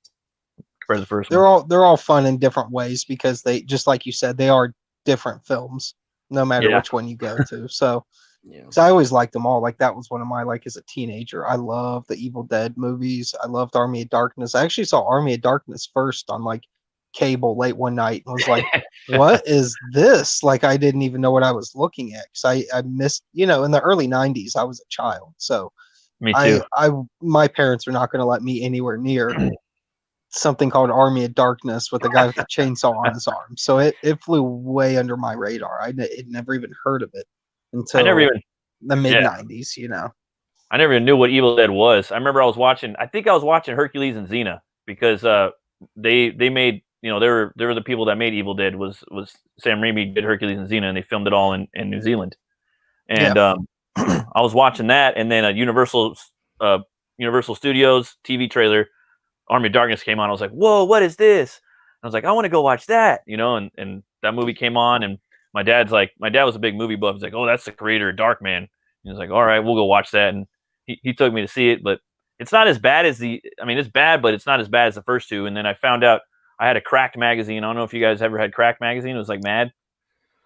compared to the first one. They're all fun in different ways because they, just like you said, they are different films no matter which one you go to. So Yeah. I always liked them all. Like that was one of my, like as a teenager, I loved the Evil Dead movies. I loved Army of Darkness. I actually saw Army of Darkness first on like cable late one night and was like, what is this? Like I didn't even know what I was looking at because I missed, in the early 90s I was a child. So Me too. my parents are not going to let me anywhere near something called Army of Darkness with a guy with a chainsaw on his arm. So it flew way under my radar. I had never even heard of it until the mid 90s, I never even knew what Evil Dead was. I remember I was watching Hercules and Xena because they made, they were the people that made Evil Dead was Sam Raimi did Hercules and Xena, and they filmed it all in New Zealand. And I was watching that, and then a Universal Studios TV trailer, Army of Darkness came on. I was like, whoa, what is this? And I was like, I want to go watch that, and that movie came on, and my dad was a big movie buff. He's like, oh, that's the creator of Darkman. He was like, all right, we'll go watch that. And he took me to see it, but it's not as bad as it's bad, but it's not as bad as the first two. And then I found out I had a Cracked magazine. I don't know if you guys ever had Cracked magazine. It was like Mad.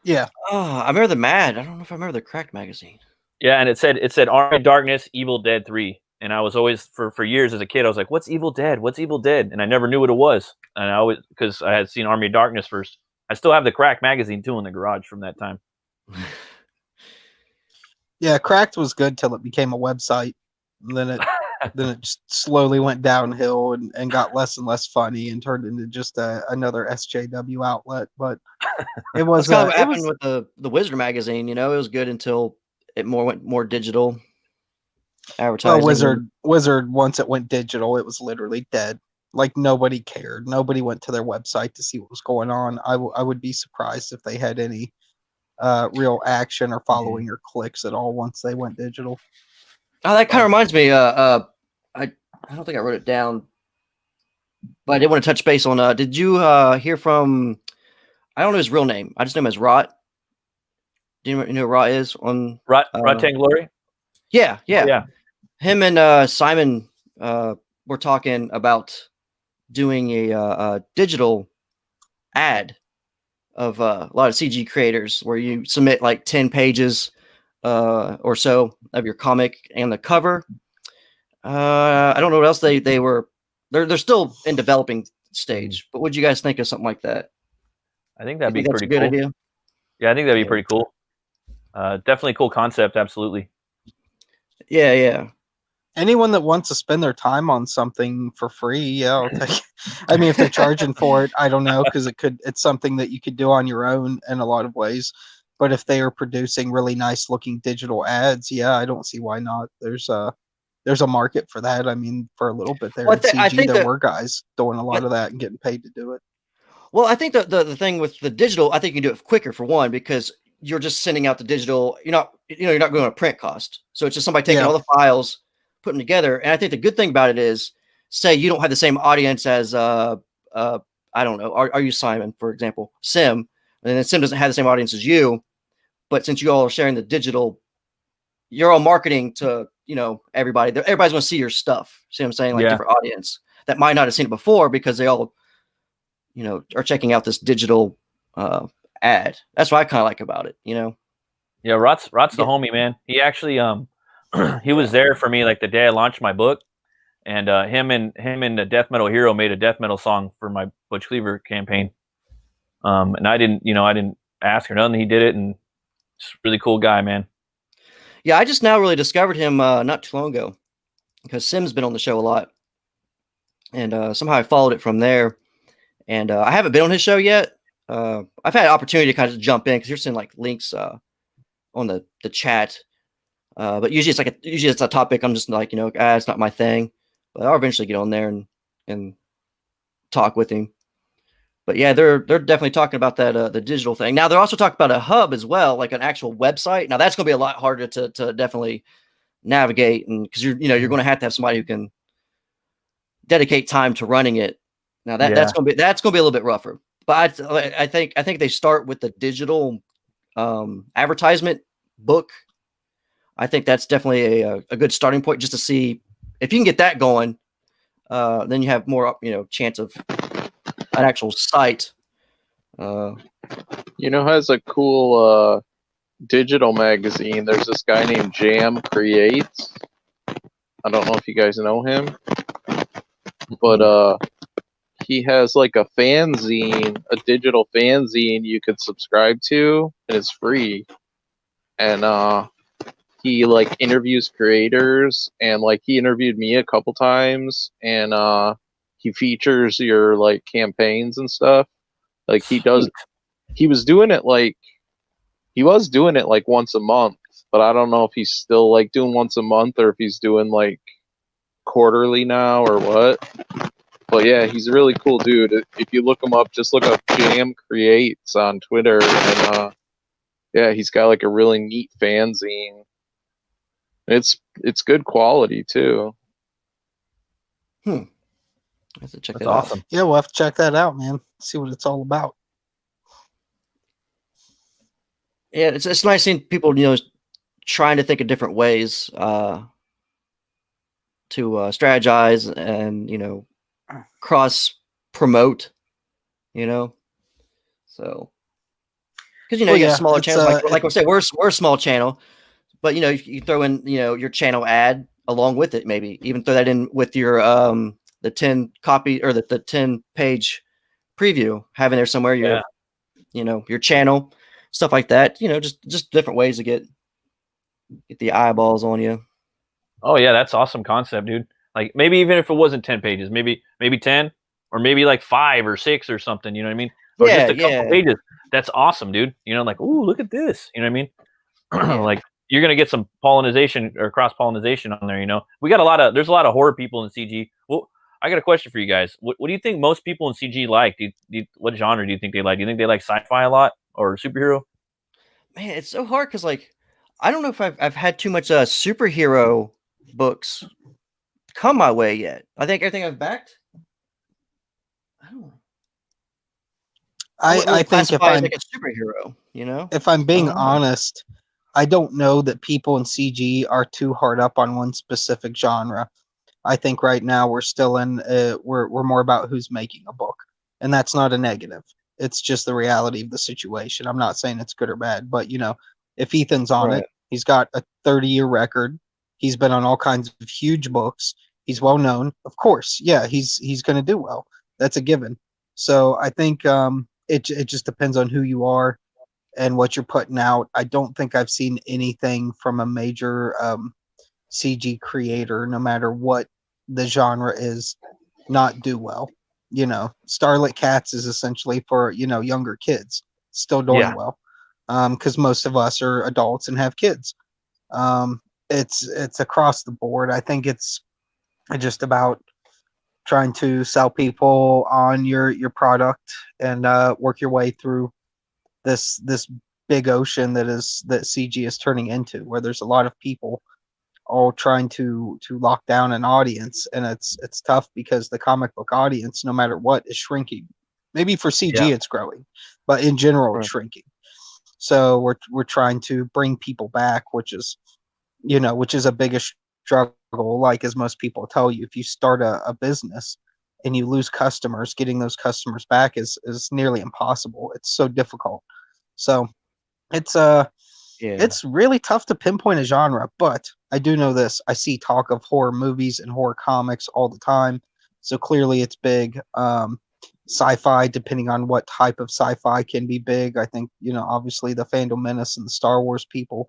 Yeah. Oh, I remember the Mad. I don't know if I remember the Cracked magazine. Yeah, and it said Army of Darkness, Evil Dead 3. And I was always, for years as a kid, I was like, what's Evil Dead? What's Evil Dead? And I never knew what it was. And I always, because I had seen Army of Darkness first. I still have the Cracked magazine too in the garage from that time. Yeah, Cracked was good till it became a website. And then it just slowly went downhill and got less and less funny and turned into just another SJW outlet. But it was kind of what happened with the Wizard magazine. It was good until it went more digital advertising. Wizard, once it went digital, it was literally dead. Like nobody cared. Nobody went to their website to see what was going on. I would be surprised if they had any real action or following or clicks at all once they went digital. Oh, that kind of reminds me. I don't think I wrote it down, but I did want to touch base on. Did you hear from? I don't know his real name. I just know him as Rot. Do you know who Rot is on Rot Glory? Yeah. Him and Simon were talking about doing a digital ad of a lot of CG creators where you submit like 10 pages or so of your comic and the cover. I don't know what else they were. They're still in developing stage. But what do you guys think of something like that? I think that'd be pretty good cool. Idea? Yeah, I think that'd be pretty cool. Definitely a cool concept. Absolutely. Yeah. Anyone that wants to spend their time on something for free, yeah, I'll take it. I mean, if they're charging for it, I don't know, because it's something that you could do on your own in a lot of ways. But if they are producing really nice looking digital ads, yeah, I don't see why not. There's a market for that. I mean, for a little bit there in CG, there were guys doing a lot of that and getting paid to do it. Well, I think the thing with the digital, I think you can do it quicker for one, because you're just sending out the digital. You're not going to print cost. So it's just somebody taking all the files, putting them together. And I think the good thing about it is, say you don't have the same audience as I don't know, are you Simon, for example, Sim, and then Sim doesn't have the same audience as you, but since you all are sharing the digital, you're all marketing to everybody. Everybody's going to see your stuff. See what I'm saying? Like different audience that might not have seen it before because they all are checking out this digital ad. That's what I kind of like about it. Yeah, Rot's the homie, man. He actually he was there for me like the day I launched my book, and him and the Death Metal Hero made a death metal song for my Butch Cleaver campaign. And I didn't ask or nothing. He did it, and just a really cool guy, man. Yeah, I just now really discovered him not too long ago because Sim's been on the show a lot, and somehow I followed it from there. And I haven't been on his show yet. I've had an opportunity to kind of jump in because you're seeing like links on the chat. But usually it's a topic I'm just like, it's not my thing. But I'll eventually get on there and talk with him. But yeah, they're definitely talking about that the digital thing. Now they're also talking about a hub as well, like an actual website. Now that's going to be a lot harder to definitely navigate, and because you're going to have somebody who can dedicate time to running it. Now that's going to be a little bit rougher. But I think they start with the digital advertisement book. I think that's definitely a good starting point just to see if you can get that going. Then you have more, chance of an actual site. Has a cool digital magazine. There's this guy named Jam Creates. I don't know if you guys know him, but he has like a fanzine, a digital fanzine you could subscribe to, and it's free. And he like interviews creators, and like he interviewed me a couple times, and he features your like campaigns and stuff. Like he was doing it like once a month, but I don't know if he's still like doing once a month or if he's doing like quarterly now or what. But yeah, he's a really cool dude. If you look him up, just look up Jam Creates on Twitter, and yeah, he's got like a really neat fanzine. It's good quality too. I have to check That's that awesome. out. Yeah, we'll have to check that out, man. See what it's all about. Yeah, it's nice seeing people, trying to think of different ways to strategize and cross promote. So because you got smaller channels like I said, we're a small channel, but you throw in your channel ad along with it, maybe even throw that in with your the 10 copy or the 10 page preview, having there somewhere your channel, stuff like that. Just different ways to get the eyeballs on you. Oh yeah, that's awesome concept, dude. Like maybe even if it wasn't 10 pages, maybe 10 or maybe like 5 or 6 or something, you know what I mean? Or just a couple pages. That's awesome, dude. Like, ooh, look at this. You know what I mean? Like you're gonna get some pollination or cross pollination on there. We got there's a lot of horror people in CG. Well, I got a question for you guys. What do you think most people in CG like? What genre do you think they like? Do you think they like sci-fi a lot or superhero? Man, it's so hard because I don't know if I've had too much superhero books come my way yet. I think everything I've backed. I don't know. I think if I'm like a superhero, if I'm being honest, I don't know that people in CG are too hard up on one specific genre. I think right now we're still in we're more about who's making a book, and that's not a negative. It's just the reality of the situation. I'm not saying it's good or bad, but if Ethan's on it, he's got a 30-year record. He's been on all kinds of huge books. He's well known. Of course, yeah, he's going to do well. That's a given. So I think it just depends on who you are and what you're putting out. I don't think I've seen anything from a major CG creator, no matter what the genre is, not do well. Starlit Cats is essentially for younger kids, still doing well, because most of us are adults and have kids. It's across the board. I think it's just about trying to sell people on your product and work your way through this big ocean that CG is turning into, where there's a lot of people all trying to lock down an audience, and it's tough because the comic book audience, no matter what, is shrinking. Maybe for CG it's growing, but in general it's shrinking. So we're trying to bring people back, which is a biggest struggle. Like, as most people tell you, if you start a business and you lose customers, getting those customers back is nearly impossible. It's so difficult. So it's really tough to pinpoint a genre, but I do know this. I see talk of horror movies and horror comics all the time. So clearly it's big. Sci-fi, depending on what type of sci-fi, can be big. I think, obviously the Phantom Menace and the Star Wars people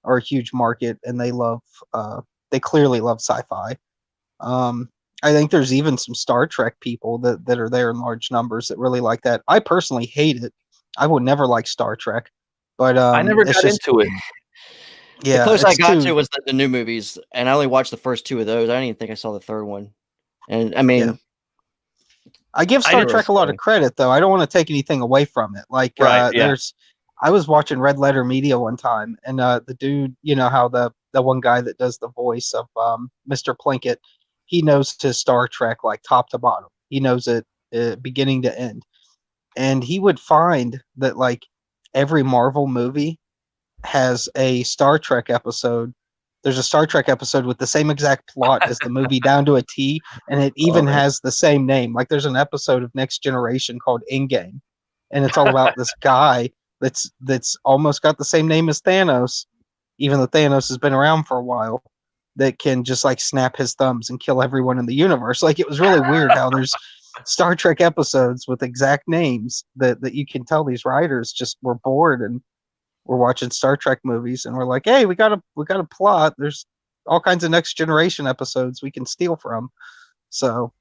are a huge market, and they clearly love sci-fi. I think there's even some Star Trek people that are there in large numbers that really like that. I personally hate it. I would never like Star Trek, but I never got into it. Yeah, the closest I got to was the new movies, and I only watched the first 2 of those. I didn't even think I saw the third one. And I mean, I give Star Trek a lot of credit, though. I don't want to take anything away from it. Like, I was watching Red Letter Media one time, and the dude, how the one guy that does the voice of Mr. Plinkett, he knows his Star Trek like top to bottom. He knows it beginning to end. and he would find that like every Marvel movie has a Star Trek episode. There's a Star Trek episode with the same exact plot as the movie down to a T, and it even has the same name. Like there's an episode of Next Generation called Endgame, and it's all about this guy that's almost got the same name as Thanos, even though Thanos has been around for a while, that can just like snap his thumbs and kill everyone in the universe. Like it was really weird how there's Star Trek episodes with exact names that you can tell these writers just were bored and we're watching Star Trek movies and we're like, hey, we got a plot. There's all kinds of Next Generation episodes we can steal from. So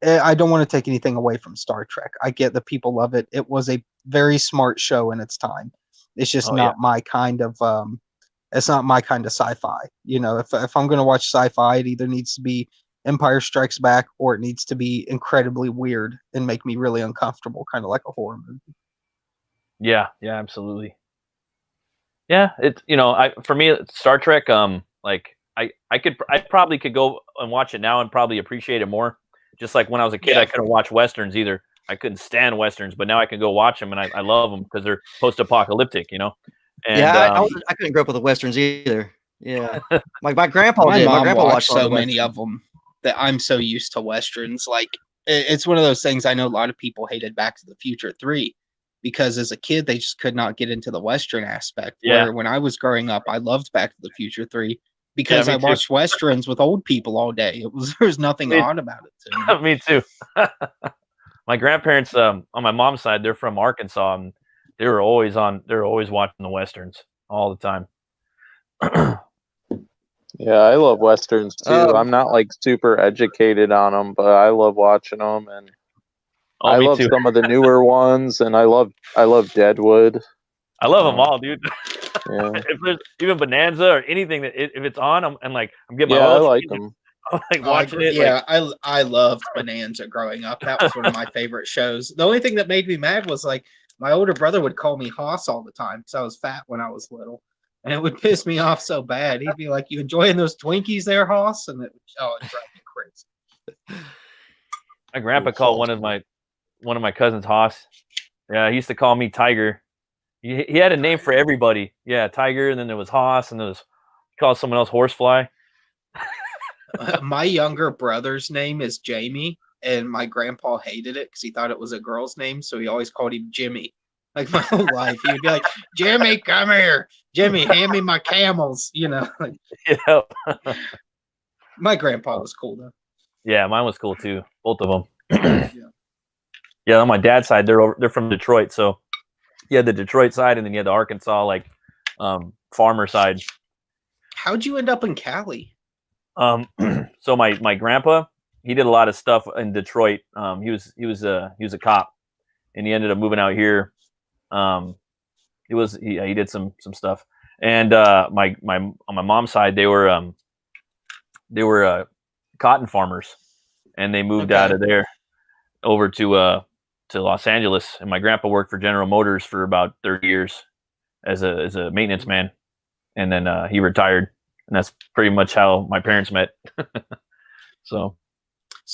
I don't want to take anything away from Star Trek. I get that people love it. It was a very smart show in its time. It's just not my kind of it's not my kind of sci-fi. You know, if I'm going to watch sci-fi, it either needs to be Empire Strikes Back or it needs to be incredibly weird and make me really uncomfortable, kind of like a horror movie. Yeah, absolutely. Yeah, it's for me, Star Trek. Like I probably could go and watch it now and probably appreciate it more. Just like when I was a kid, I couldn't watch westerns either. I couldn't stand westerns, but now I can go watch them and I love them because they're post-apocalyptic, And, I couldn't grow up with the westerns either. Yeah, my grandpa did. My grandpa watched so many of them that I'm so used to westerns. Like it's one of those things. I know a lot of people hated Back to the Future 3 because as a kid they just could not get into the western aspect. Where when I was growing up, I loved Back to the Future 3 because I watched westerns with old people all day. There was nothing odd about it to me. Me too. My grandparents on my mom's side, they're from Arkansas, and they were always watching the westerns all the time. Yeah, I love westerns too. I'm not like super educated on them, but I love watching them, and I love some of the newer ones, and I love Deadwood. I love them all, dude. Yeah. If there's even Bonanza or anything that if it's on, I'm getting my I like them. I'm like watching it. Yeah, I loved Bonanza growing up. That was one of my favorite shows. The only thing that made me mad was like my older brother would call me Hoss all the time because I was fat when I was little. And it would piss me off so bad. He'd be like, "You enjoying those Twinkies there, Hoss?" And it drive me crazy. My grandpa called one of my cousins Hoss. Yeah, he used to call me Tiger. He had a name for everybody. Yeah, Tiger, and then there was Hoss, and there was he called someone else Horsefly. My younger brother's name is Jamie, and my grandpa hated it because he thought it was a girl's name, so he always called him Jimmy. Like my whole life, he would be like, "Jimmy, come here. Jimmy, hand me my camels." Like, my grandpa was cool though. Yeah, mine was cool too. Both of them. Yeah, on my dad's side, they're from Detroit, so you had the Detroit side, and then you had the Arkansas farmer side. How'd you end up in Cali? So my grandpa, he did a lot of stuff in Detroit. He was a cop, and he ended up moving out here. He did some stuff, and my on my mom's side they were cotton farmers, and they moved out of there over to Los Angeles. And my grandpa worked for General Motors for about 30 years as a maintenance man, and then he retired, and that's pretty much how my parents met. So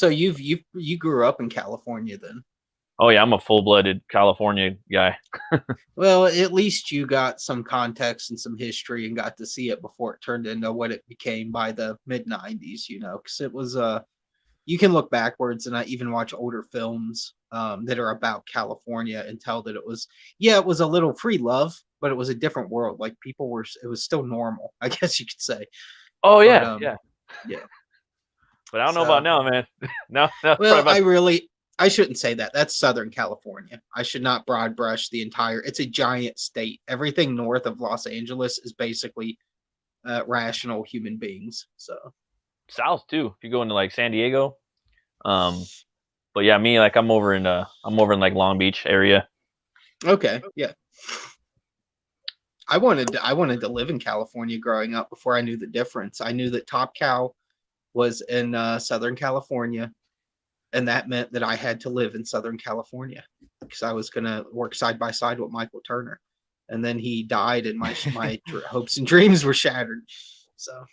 you grew up in California then? Oh yeah, I'm a full-blooded California guy. Well, at least you got some context and some history and got to see it before it turned into what it became by the mid-90s, because it was you can look backwards and I even watch older films that are about California and tell that it was a little free love, but it was a different world. Like it was still normal, I guess you could say. Oh yeah, yeah. But I don't know about now, man. No. Well, I shouldn't say that. That's Southern California. I should not broad brush the entire. It's a giant state. Everything north of Los Angeles is basically rational human beings. So south too. If you go into like San Diego, but yeah, me I'm over in like Long Beach area. Okay, yeah. I wanted to live in California growing up before I knew the difference. I knew that Top Cow was in Southern California. And that meant that I had to live in Southern California because I was going to work side by side with Michael Turner. And then he died and my hopes and dreams were shattered. So.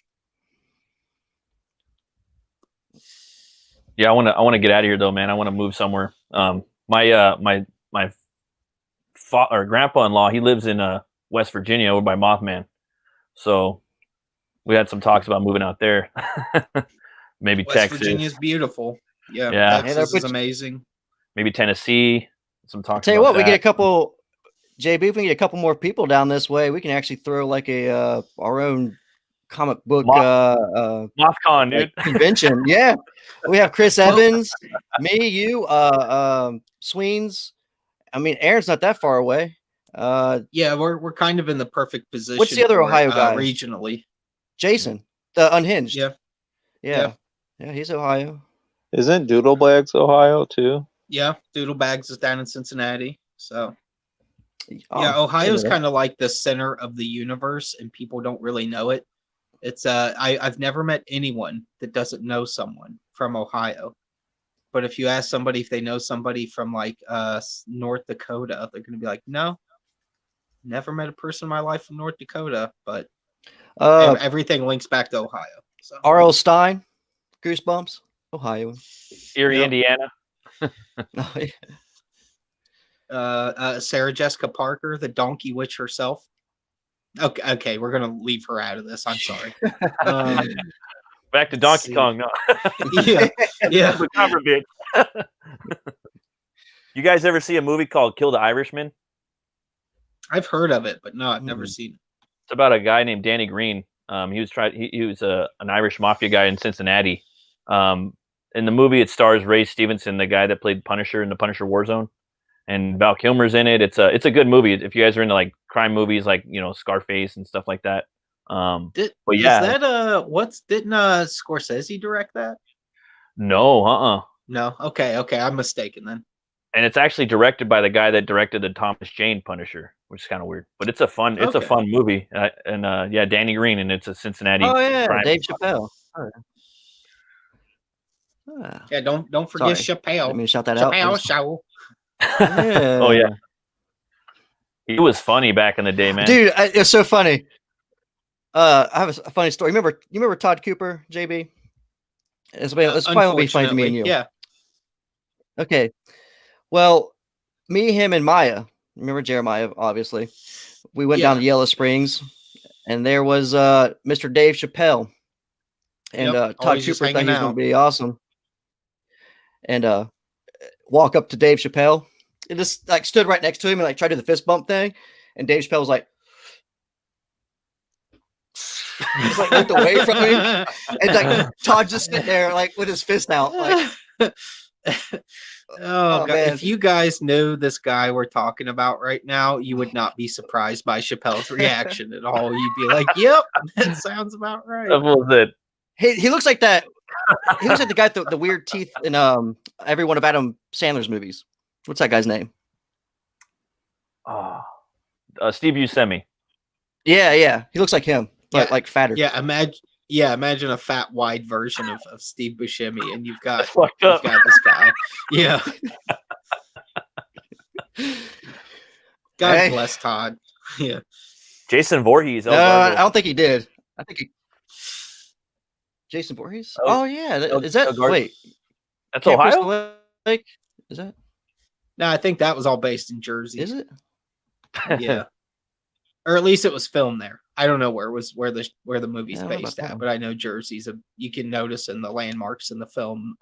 Yeah, I want to get out of here though, man. I want to move somewhere. My grandpa-in-law, he lives in West Virginia over by Mothman. So we had some talks about moving out there. Maybe West Texas. Virginia's beautiful. Yeah, Yeah. Texas is amazing. Maybe Tennessee. Some talks. Tell you about what, we that. get a couple. JB, if we get a couple more people down this way, we can actually throw like a our own comic book MothCon, dude. convention. Yeah, we have Chris Evans, me, you, Sweens. I mean, Aaron's not that far away. Yeah, we're kind of in the perfect position. What's the other Ohio guy? Regionally, Jason, the Unhinged. Yeah, he's Ohio. Isn't Doodlebags Ohio too? Yeah, Doodlebags is down in Cincinnati. So yeah, Ohio's kind of like the center of the universe, and people don't really know it. It's I've never met anyone that doesn't know someone from Ohio. But if you ask somebody if they know somebody from like North Dakota, they're gonna be like, no, never met a person in my life from North Dakota. But everything links back to Ohio. So R.L. Stein, Goosebumps, Ohio. Erie, Indiana. Sarah Jessica Parker, the Donkey Witch herself. Okay, we're gonna leave her out of this. I'm sorry. Back to Donkey Kong. No. yeah. You guys ever see a movie called Kill the Irishman? I've heard of it, but no, I've never seen it. It's about a guy named Danny Green. He was an Irish mafia guy in Cincinnati. In the movie, it stars Ray Stevenson, the guy that played Punisher in the Punisher Warzone, and Val Kilmer's in it. It's a good movie if you guys are into like crime movies, like Scarface and stuff like that. Didn't Scorsese direct that? No, No. Okay, I'm mistaken then. And it's actually directed by the guy that directed the Thomas Jane Punisher, which is kind of weird, but it's a fun movie. Danny Green, and it's a Cincinnati. Oh yeah, crime. Dave Chappelle. Yeah, don't forget Chappelle. Let me shout that Chappelle out. show. Yeah. Oh yeah, he was funny back in the day, man. Dude, it's so funny. I have a funny story. You remember Todd Cooper, JB? It's probably be funny to me and you. Yeah. Okay. Well, me, him, and Maya. Remember Jeremiah? Obviously, we went down to Yellow Springs, and there was Mr. Dave Chappelle, and Todd Cooper thought he was going to be awesome, and walk up to Dave Chappelle and just like stood right next to him and like tried to do the fist bump thing, and Dave Chappelle was like. He's like looked away from him, and like Todd just sitting there like with his fist out. Like, oh God. If you guys knew this guy we're talking about right now, you would not be surprised by Chappelle's reaction at all. You'd be like, "Yep, that sounds about right." That was it. He looks like that. He looks like the guy with the weird teeth in every one of Adam Sandler's movies. What's that guy's name? Steve Buscemi. Yeah. He looks like him. But like fatter. Yeah, imagine a fat, wide version of Steve Buscemi, and you've got this guy. Yeah. God bless Todd. Yeah. Jason Voorhees. I don't think he did. I think Jason Voorhees. Oh yeah, is that wait? That's Ohio. Lake? Is that? No, I think that was all based in Jersey. Is it? Yeah. Or at least it was filmed there. I don't know where the movie's based at, but I know Jersey's you can notice in the landmarks in the film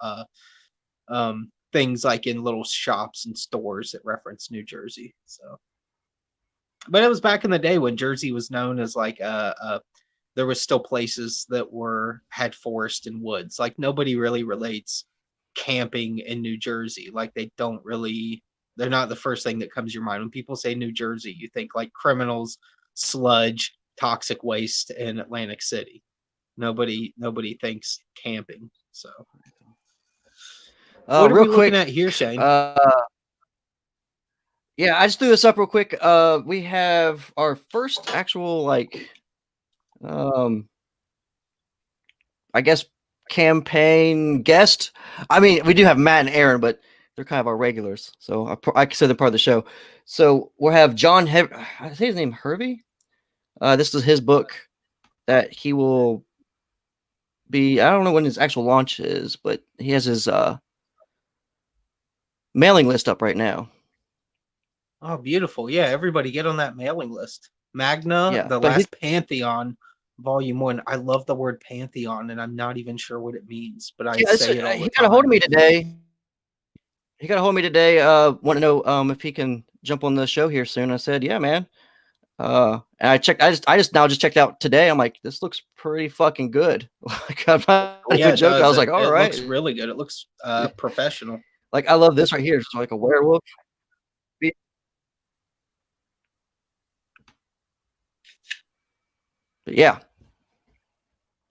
things like in little shops and stores that reference New Jersey. So, but it was back in the day when Jersey was known as like there was still places that had forest and woods. Like nobody really relates camping in New Jersey. Like they're not the first thing that comes to your mind when people say New Jersey. You think like criminals, sludge, toxic waste in Atlantic City. Nobody thinks camping. So, what are we looking at here, Shane? Yeah, I just threw this up real quick. We have our first actual I guess campaign guest. I mean, we do have Matt and Aaron, but they're kind of our regulars, so I consider them part of the show. So we'll have John. I say his name Hervey. This is his book that he will be. I don't know when his actual launch is, but he has his mailing list up right now. Oh, beautiful. Yeah, everybody get on that mailing list. Magna, Yeah, the but Last Pantheon, Volume 1. I love the word pantheon, and I'm not even sure what it means, but I yeah, say it all he the got a hold of time. me today. He got a hold of me today. Want to know if he can jump on the show here soon. I said, yeah, man. And I checked. I just now just checked out today. I'm like, this looks pretty fucking good. Like, I'm not Yeah, even it joking. I does. was like, all It right. looks really good. It looks professional. Like, I love this right here. It's like a werewolf. But yeah,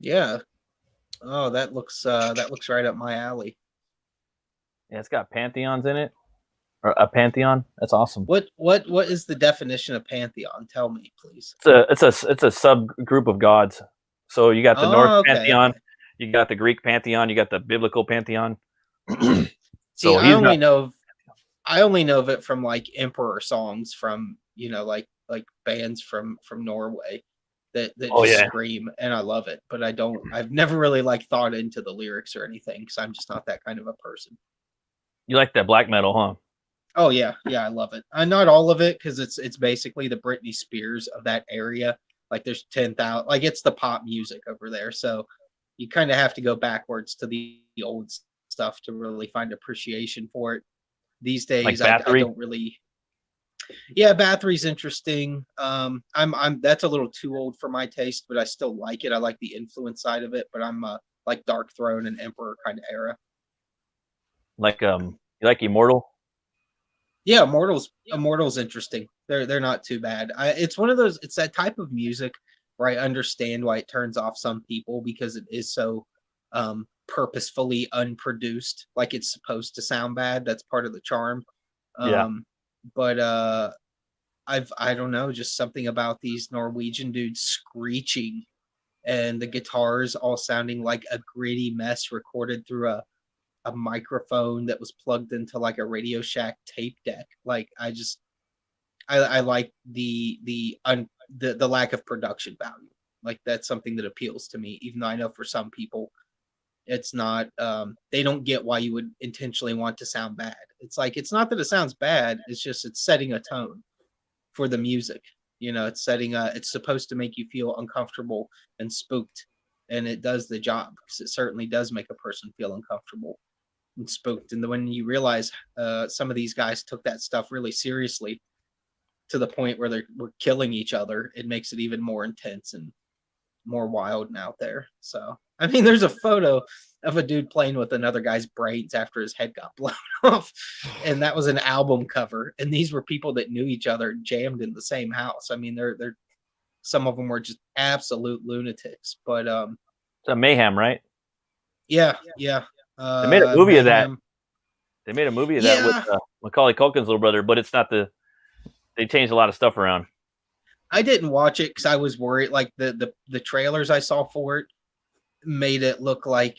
Yeah. Oh, that looks right up my alley. Yeah, it's got pantheons in it, or a pantheon. That's awesome. What is the definition of pantheon? Tell me, please. It's a subgroup of gods. So you got the Norse pantheon, okay. you got the Greek pantheon, you got the biblical pantheon. See, So I only know of it from like emperor songs from, like bands from Norway that Oh, just yeah. scream, and I love it, but I've never really like thought into the lyrics or anything because I'm just not that kind of a person. You like that black metal, huh? Oh yeah, I love it. Not all of it because it's basically the Britney Spears of that area. Like there's 10,000, like it's the pop music over there. So you kind of have to go backwards to the old stuff to really find appreciation for it. These days, Like I Bathory? don't really. Yeah, Bathory's interesting. I'm that's a little too old for my taste, but I still like it. I like the influence side of it, but I'm like Dark Throne and Emperor kind of era. Like you like Immortal? Yeah, Immortal's interesting. They're not too bad. It's one of those. It's that type of music where I understand why it turns off some people because it is so purposefully unproduced, like it's supposed to sound bad. That's part of the charm. Yeah. But I don't know, just something about these Norwegian dudes screeching and the guitars all sounding like a gritty mess recorded through a microphone that was plugged into like a Radio Shack tape deck. Like I like the lack of production value. Like that's something that appeals to me, even though I know for some people it's not they don't get why you would intentionally want to sound bad. It's like it's not that it sounds bad, it's just it's setting a tone for the music. It's setting it's supposed to make you feel uncomfortable and spooked, and it does the job because it certainly does make a person feel uncomfortable and spooked. And when you realize some of these guys took that stuff really seriously to the point where they were killing each other, it makes it even more intense and more wild and out there. So, I mean, there's a photo of a dude playing with another guy's brains after his head got blown off, and that was an album cover. And these were people that knew each other, jammed in the same house. I mean, they're some of them were just absolute lunatics. But It's a Mayhem, right? yeah. They made a movie of that. Mayhem. They made a movie of that with Macaulay Culkin's little brother, but it's not they changed a lot of stuff around. I didn't watch it because I was worried. Like the trailers I saw for it made it look like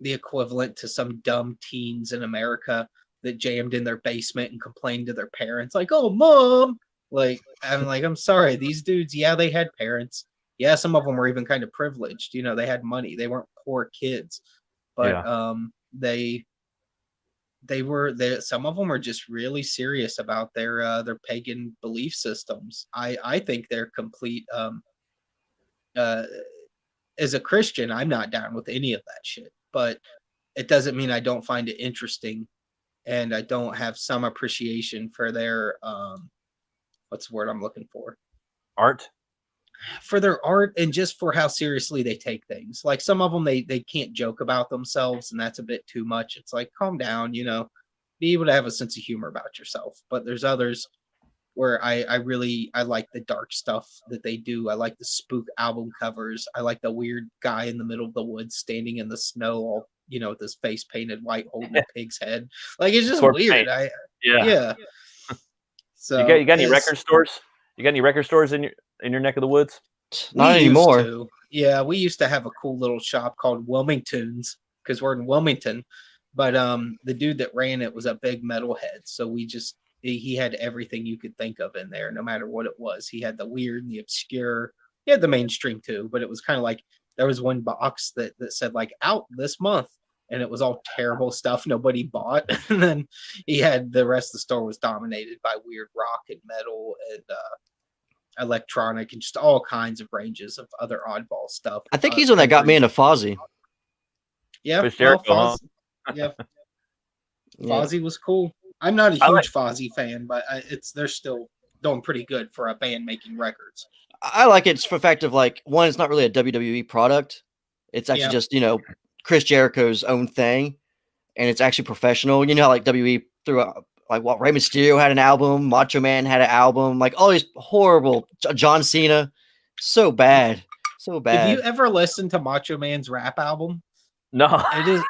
the equivalent to some dumb teens in America that jammed in their basement and complained to their parents, like, "Oh, mom!" Like I'm sorry, these dudes. Yeah, they had parents. Yeah, some of them were even kind of privileged. They had money. They weren't poor kids, but they were there. Some of them are just really serious about their pagan belief systems. I think they're complete. As a Christian, I'm not down with any of that shit, but it doesn't mean I don't find it interesting, and I don't have some appreciation for their what's the word I'm looking for? Art. For their art, and just for how seriously they take things. Like some of them, they can't joke about themselves, and that's a bit too much. It's like, calm down, be able to have a sense of humor about yourself. But there's others where I like the dark stuff that they do. I like the spook album covers. I like the weird guy in the middle of the woods standing in the snow, all with his face painted white, holding a pig's head. Like it's just weird. Yeah. So you got any record stores? You got any record stores in your neck of the woods? Not anymore. Yeah, we used to have a cool little shop called Wilmington's because we're in Wilmington. But the dude that ran it was a big metalhead, so he had everything you could think of in there, no matter what it was. He had the weird and the obscure. He had the mainstream too, but it was kind of like there was one box that said like out this month, and it was all terrible stuff nobody bought. And then he had the rest of the store was dominated by weird rock and metal and electronic and just all kinds of ranges of other oddball stuff. I think he's the one that got me into Fozzy. Yeah, Chris Jericho, Fozzy, yeah. Fozzy was cool. I'm not a huge Fozzy fan, but they're still doing pretty good for a band making records. I like it for the fact of like, one, it's not really a WWE product. It's actually just, you know, Chris Jericho's own thing, and it's actually professional. You know how like WWE threw out, like, what, Rey Mysterio had an album, Macho Man had an album, like all these horrible, John Cena, so bad. Have you ever listened to Macho Man's rap album? No. It is,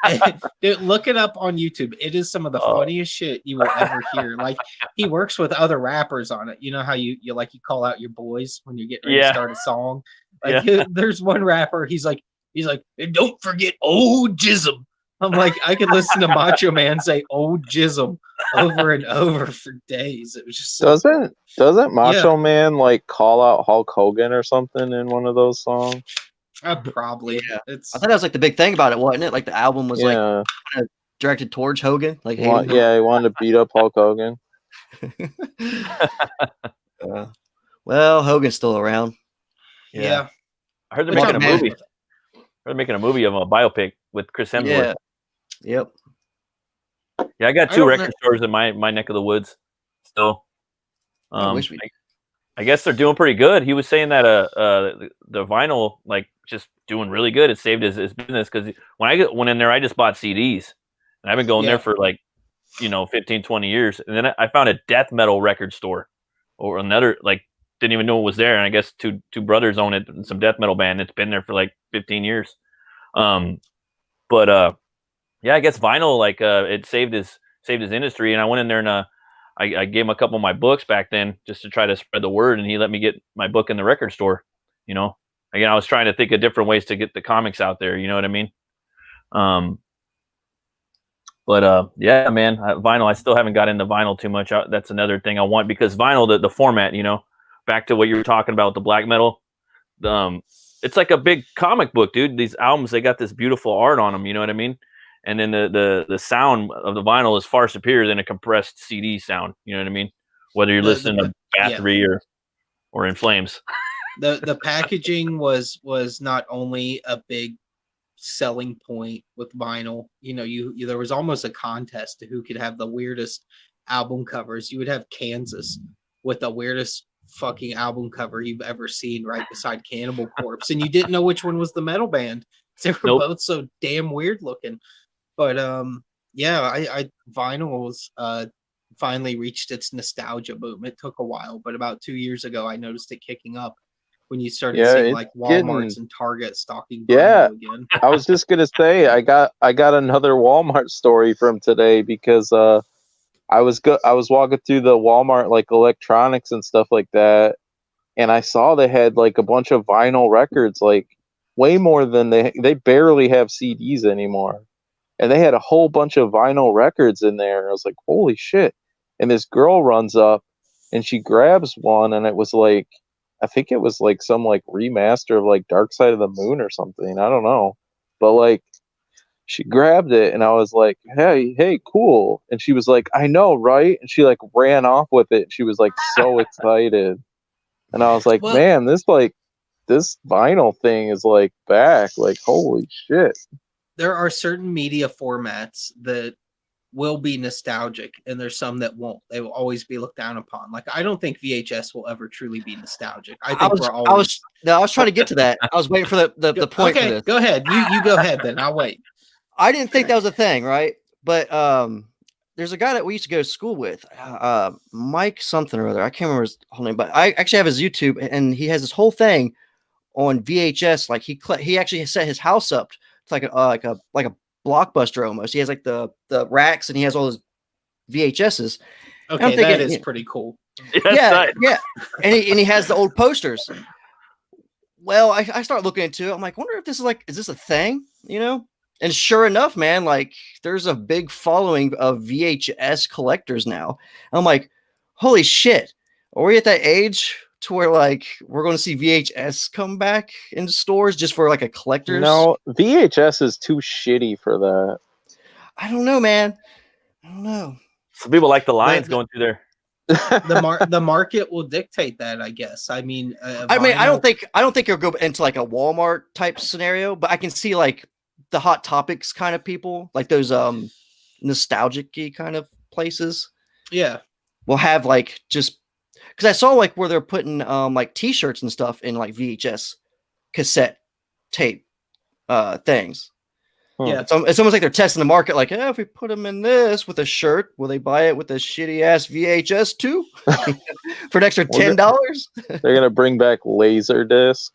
dude, look it up on YouTube. It is some of the funniest shit you will ever hear. Like, he works with other rappers on it. You know how you call out your boys when you're getting ready to start a song? Like, there's one rapper, he's like, and don't forget old Jism. I'm like, I could listen to Macho Man say old Jism over and over for days. It was just so doesn't Macho Man like call out Hulk Hogan or something in one of those songs? Probably. Yeah. I thought that was like the big thing about it, wasn't it? Like the album was like kind of directed towards Hogan. Like, he wanted to beat up Hulk Hogan. Well, Hogan's still around. Yeah. I heard they're making a movie. They're making a movie of a biopic with Chris Hemsworth. Yeah. Yep. Yeah, I got 2 record stores in my neck of the woods still. I guess they're doing pretty good. He was saying that the vinyl, like, just doing really good. It saved his business because when I went in there, I just bought CDs. And I've been going there for like, 15, 20 years. And then I found a death metal record store or another, like, didn't even know it was there. And I guess two brothers own it and some death metal band. It's been there for like 15 years. Yeah, I guess vinyl, like, it saved his industry. And I went in there and I gave him a couple of my books back then just to try to spread the word, and he let me get my book in the record store. Again, I was trying to think of different ways to get the comics out there. You know what I mean? Yeah, man, vinyl. I still haven't got into vinyl too much. That's another thing I want, because vinyl, the format, back to what you were talking about, the black metal. It's like a big comic book, dude. These albums, they got this beautiful art on them. You know what I mean? And then the sound of the vinyl is far superior than a compressed CD sound. You know what I mean? Whether you're listening to Bathory or In Flames. The packaging was not only a big selling point with vinyl. There was almost a contest to who could have the weirdest album covers. You would have Kansas with the weirdest fucking album cover you've ever seen right beside Cannibal Corpse, and you didn't know which one was the metal band. They were both so damn weird looking. But I vinyl was finally reached its nostalgia boom. It took a while, but about 2 years ago I noticed it kicking up when you started seeing like Walmarts and Target stocking vinyl again. I was just gonna say I got another Walmart story from today, because I was walking through the Walmart, like, electronics and stuff like that, and I saw they had like a bunch of vinyl records, like way more than they barely have CDs anymore. And they had a whole bunch of vinyl records in there. I was like, holy shit. And this girl runs up and she grabs one, and it was like, I think it was like some like remaster of like Dark Side of the Moon or something. I don't know. But like, she grabbed it and I was like, hey, cool. And she was like, I know, right? And she like ran off with it. She was like so excited. And I was like, man, this vinyl thing is like back. Like, holy shit. There are certain media formats that will be nostalgic, and there's some that won't. They will always be looked down upon. Like, I don't think VHS will ever truly be nostalgic. I was trying to get to that. I was waiting for the point. Okay, for this. Go ahead. You go ahead then. I'll wait. I didn't think that was a thing, right? But there's a guy that we used to go to school with, Mike something or other. I can't remember his whole name, but I actually have his YouTube, and he has this whole thing on VHS. Like, he actually set his house up to like a Blockbuster almost. He has like the racks, and he has all his VHSs. Okay, thinking, that is pretty cool. Yeah. And he has the old posters. Well, I start looking into it. I'm like, wonder if is this a thing? And sure enough, man, like, there's a big following of VHS collectors now. I'm like, holy shit. Are we at that age to where, like, we're going to see VHS come back into stores just for like a collector's? No, VHS is too shitty for that. I don't know, man. I don't know. Some people like the lines going through there. The market will dictate that, I guess. I mean, I don't think it'll go into like a Walmart type scenario, but I can see like the Hot Topics kind of people, like those nostalgic-y kind of places. Yeah, will have like just because I saw like where they're putting like T-shirts and stuff in like VHS cassette tape things. Yeah, it's almost like they're testing the market. Like, if we put them in this with a shirt, will they buy it with a shitty ass VHS too for an extra $10? They're gonna bring back Laserdisc.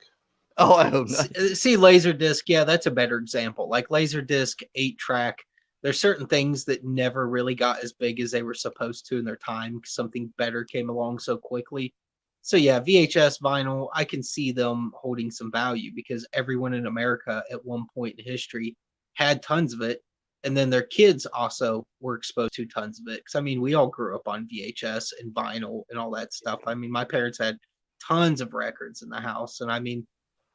Oh, I hope not. See, Laserdisc. Yeah, that's a better example. Like Laserdisc, 8-track. There's certain things that never really got as big as they were supposed to in their time. Something better came along so quickly. So yeah, VHS, vinyl. I can see them holding some value because everyone in America at one point in history had tons of it, and then their kids also were exposed to tons of it. Because I mean, we all grew up on VHS and vinyl and all that stuff. I mean, my parents had tons of records in the house, and I mean,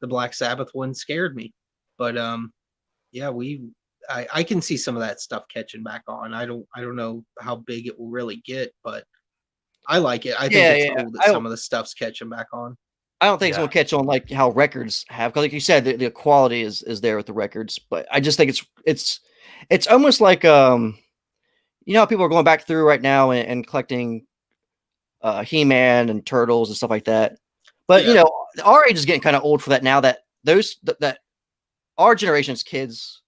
the Black Sabbath one scared me, but yeah, I can see some of that stuff catching back on. I don't know how big it will really get, but I like it. I think it's cool that some of the stuff's catching back on. I don't think it's gonna catch on like how records have, because like you said, the quality is there with the records. But I just think it's almost like you know how people are going back through right now and collecting He-Man and Turtles and stuff like that. But you know, our age is getting kind of old for that now. That that our generation's kids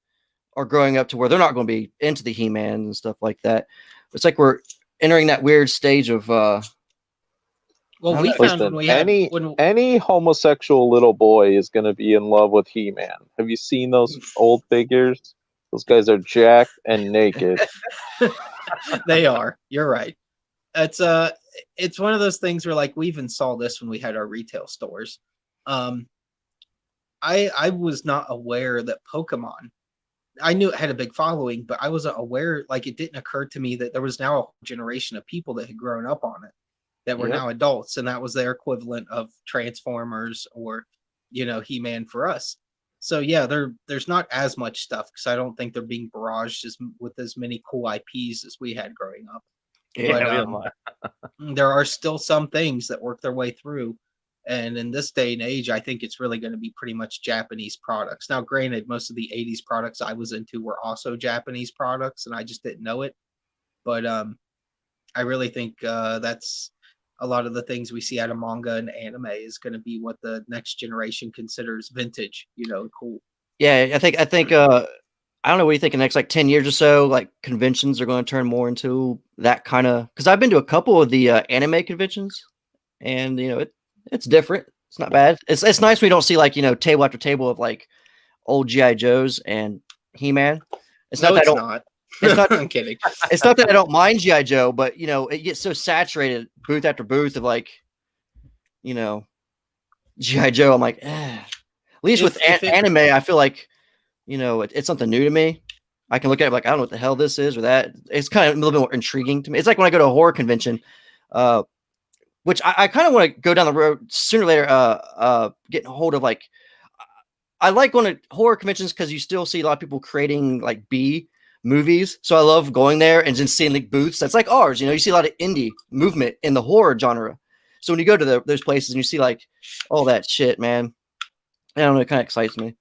are growing up to where they're not going to be into the He-Man and stuff like that. It's like we're entering that weird stage of well, we found when we had any homosexual little boy is going to be in love with He-Man. Have you seen those old figures? Those guys are jacked and naked. They are. You're right. It's one of those things where like we even saw this when we had our retail stores. I was not aware that Pokemon, I knew it had a big following, but I wasn't aware, like it didn't occur to me that there was now a generation of people that had grown up on it that were now adults, and that was their equivalent of Transformers or, you know, He-Man for us. So yeah, there's not as much stuff because I don't think they're being barraged with as many cool IPs as we had growing up. Yeah, but there are still some things that work their way through. And in this day and age, I think it's really going to be pretty much Japanese products. Now, granted, most of the 80s products I was into were also Japanese products, and I just didn't know it. But I really think that's a lot of the things we see out of manga and anime is going to be what the next generation considers vintage, you know, cool. Yeah, I think I don't know what you think in the next like 10 years or so, like conventions are going to turn more into that kind of, because I've been to a couple of the anime conventions, and you know, it's different. It's not bad. It's nice when you don't see like, you know, table after table of like old G.I. Joes and He-Man. It's not. I'm kidding. It's not that I don't mind G.I. Joe, but you know, it gets so saturated booth after booth of like, you know, G.I. Joe. I'm like, at least with anime, I feel like, you know, it's something new to me. I can look at it like, I don't know what the hell this is or that. It's kind of a little bit more intriguing to me. It's like when I go to a horror convention, which I kind of want to go down the road sooner or later, getting a hold of like, I like going to horror conventions because you still see a lot of people creating like B movies. So I love going there and just seeing like booths that's like ours. You know, you see a lot of indie movement in the horror genre. So when you go to those places and you see like all that shit, man, I don't know, it kind of excites me.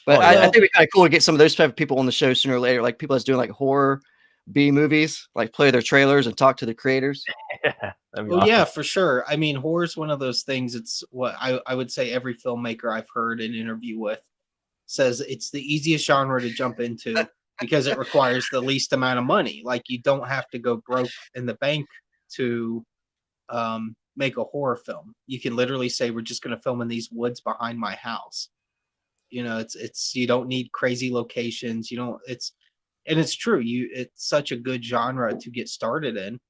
But I think it'd be kind of cool to get some of those type of people on the show sooner or later, like people that's doing like horror B movies, like play their trailers and talk to the creators. Yeah, for sure. I mean, horror is one of those things. It's what I would say every filmmaker I've heard an interview with says it's the easiest genre to jump into because it requires the least amount of money. Like you don't have to go broke in the bank to make a horror film. You can literally say, we're just going to film in these woods behind my house. You know, it's you don't need crazy locations. You don't, and it's true. It's such a good genre to get started in.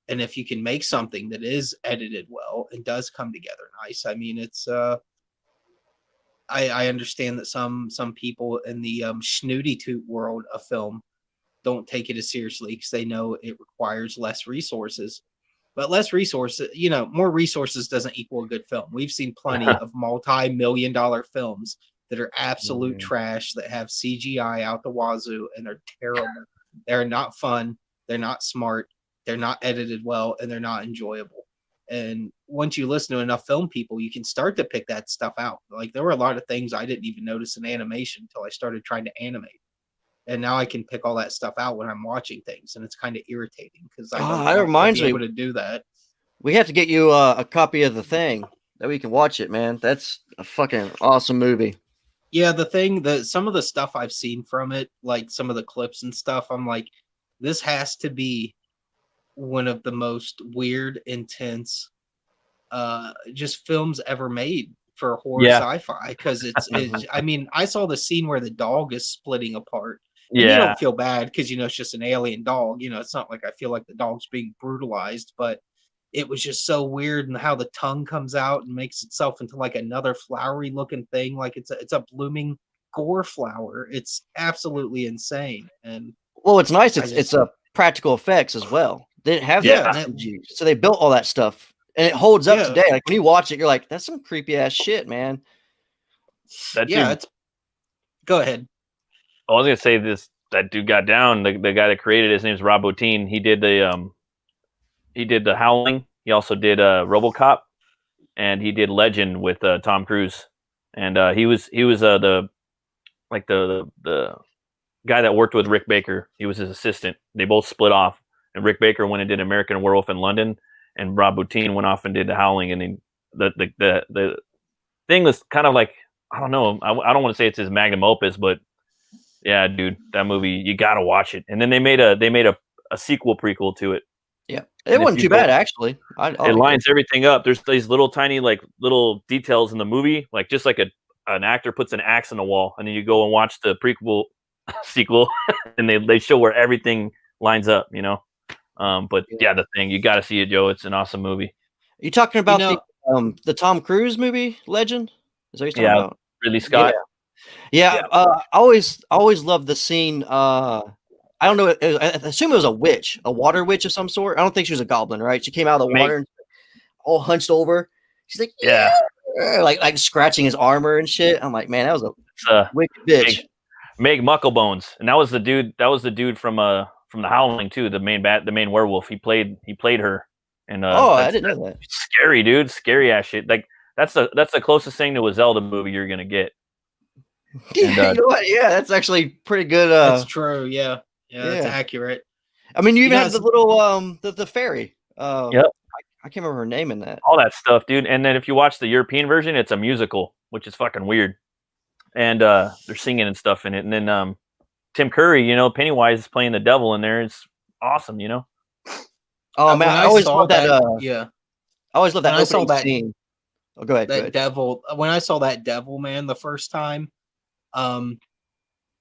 And if you can make something that is edited well and does come together nice, I mean, it's I understand that some people in the snooty toot world of film don't take it as seriously because they know it requires less resources. But less resources, you know, more resources doesn't equal a good film. We've seen plenty of multi-million-dollar films that are absolute trash that have CGI out the wazoo and they're terrible. They're not fun. They're not smart. They're not edited well, and they're not enjoyable. And once you listen to enough film people, you can start to pick that stuff out. Like there were a lot of things I didn't even notice in animation until I started trying to animate. And now I can pick all that stuff out when I'm watching things, and it's kind of irritating because I don't that want to reminds be me. able to do that. We have to get you a copy of The Thing that we can watch it, man. That's a fucking awesome movie. Yeah, the thing that some of the stuff I've seen from it, like some of the clips and stuff, I'm like, this has to be one of the most weird, intense, just films ever made for horror sci-fi. Because it's I mean, I saw the scene where the dog is splitting apart. And you don't feel bad because you know it's just an alien dog. You know, it's not like I feel like the dog's being brutalized, but it was just so weird, and how the tongue comes out and makes itself into like another flowery looking thing, like it's a blooming gore flower. It's absolutely insane. And well, it's nice. It's a practical effects as well. They didn't have that CG, so they built all that stuff, and it holds up today. Like when you watch it, you're like, "That's some creepy ass shit, man." It's. Go ahead. I was gonna say this. That dude got down. The guy that created his name's Rob Bottin. He did the Howling. He also did RoboCop, and he did Legend with Tom Cruise. And he was the guy that worked with Rick Baker. He was his assistant. They both split off, and Rick Baker went and did American Werewolf in London, and Rob Bottin went off and did The Howling. And then the thing was kind of like, I don't know. I don't want to say it's his magnum opus, but yeah, dude, that movie, you gotta watch it. And then they made a sequel prequel to it. Yeah, it wasn't too bad actually. It lines everything up. There's these little tiny little details in the movie, like just like an actor puts an axe in the wall, and then you go and watch the prequel sequel, and they show where everything lines up, you know. But yeah, The Thing, you got to see it, Joe. It's an awesome movie. Are you talking about the Tom Cruise movie Legend? Is that what you're talking about? Ridley Scott. Yeah. I always loved the scene. I don't know. I assume it was a witch, a water witch of some sort. I don't think she was a goblin, right? She came out of the water and all hunched over. She's like, like scratching his armor and shit. I'm like, man, that was a wicked bitch. Meg Mucklebones, and that was the dude. That was the dude from The Howling too. The main werewolf. He played her. And I didn't know that. Scary, dude. Scary ass shit. Like that's the closest thing to a Zelda movie you're gonna get. And, you know what? Yeah, that's actually pretty good. That's true. Yeah, that's accurate. I mean, you even have the little the fairy. Yep. I can't remember her name in that. All that stuff, dude. And then if you watch the European version, it's a musical, which is fucking weird. And they're singing and stuff in it. And then Tim Curry, you know, Pennywise is playing the devil in there. It's awesome, you know. Oh man, I always love that. I always love that opening scene. Oh, go ahead. That devil. When I saw that devil man the first time,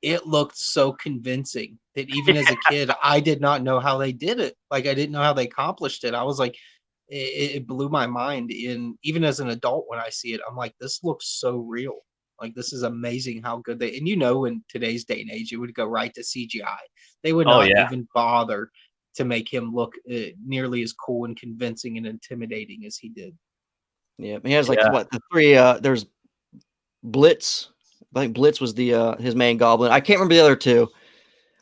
it looked so convincing that even as a kid, I did not know how they did it. Like I didn't know how they accomplished it. I was like, it blew my mind. Even as an adult, when I see it, I'm like, this looks so real. Like this is amazing how good they. And you know, in today's day and age, it would go right to CGI. They would not even bother to make him look nearly as cool and convincing and intimidating as he did. Yeah, he has like what the three. There's Blitz. I think Blitz was the his main goblin. I can't remember the other two.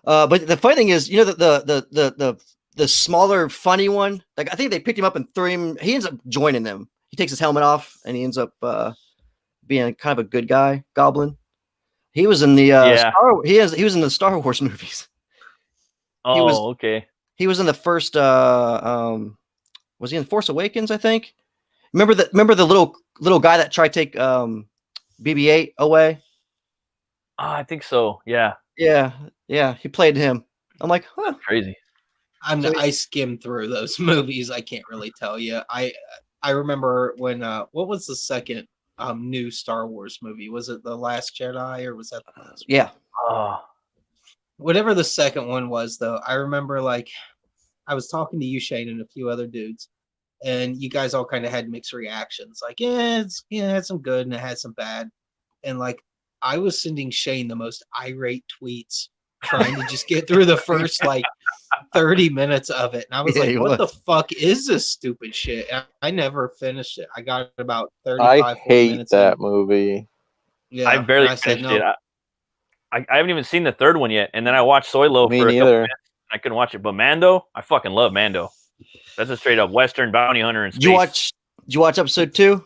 But the funny thing is, you know, the smaller funny one. Like I think they picked him up and threw him. He ends up joining them. He takes his helmet off and he ends up being kind of a good guy goblin. He was in the he was in the Star Wars movies. Okay. He was in the first. Was he in Force Awakens? I think. Remember the little guy that tried to take BB-8 away. I think so. Yeah. He played him. I'm like, huh, crazy. I skimmed through those movies. I can't really tell you. I remember when what was the second new Star Wars movie? Was it The Last Jedi or was that the last one? Yeah. Whatever the second one was, though, I remember like I was talking to you, Shane, and a few other dudes, and you guys all kind of had mixed reactions. Like, it had some good and it had some bad, and like I was sending Shane the most irate tweets trying to just get through the first like 30 minutes of it, and I was like, "What the fuck is this stupid shit?" And I never finished it. I got about 35. I hate minutes that in. movie. Yeah, I barely finished it. I haven't even seen the third one yet, and then I watched Soilo Me for a couple neither. minutes, I couldn't watch it. But Mando, I fucking love Mando. That's a straight up Western bounty hunter in space. Did you watch episode 2?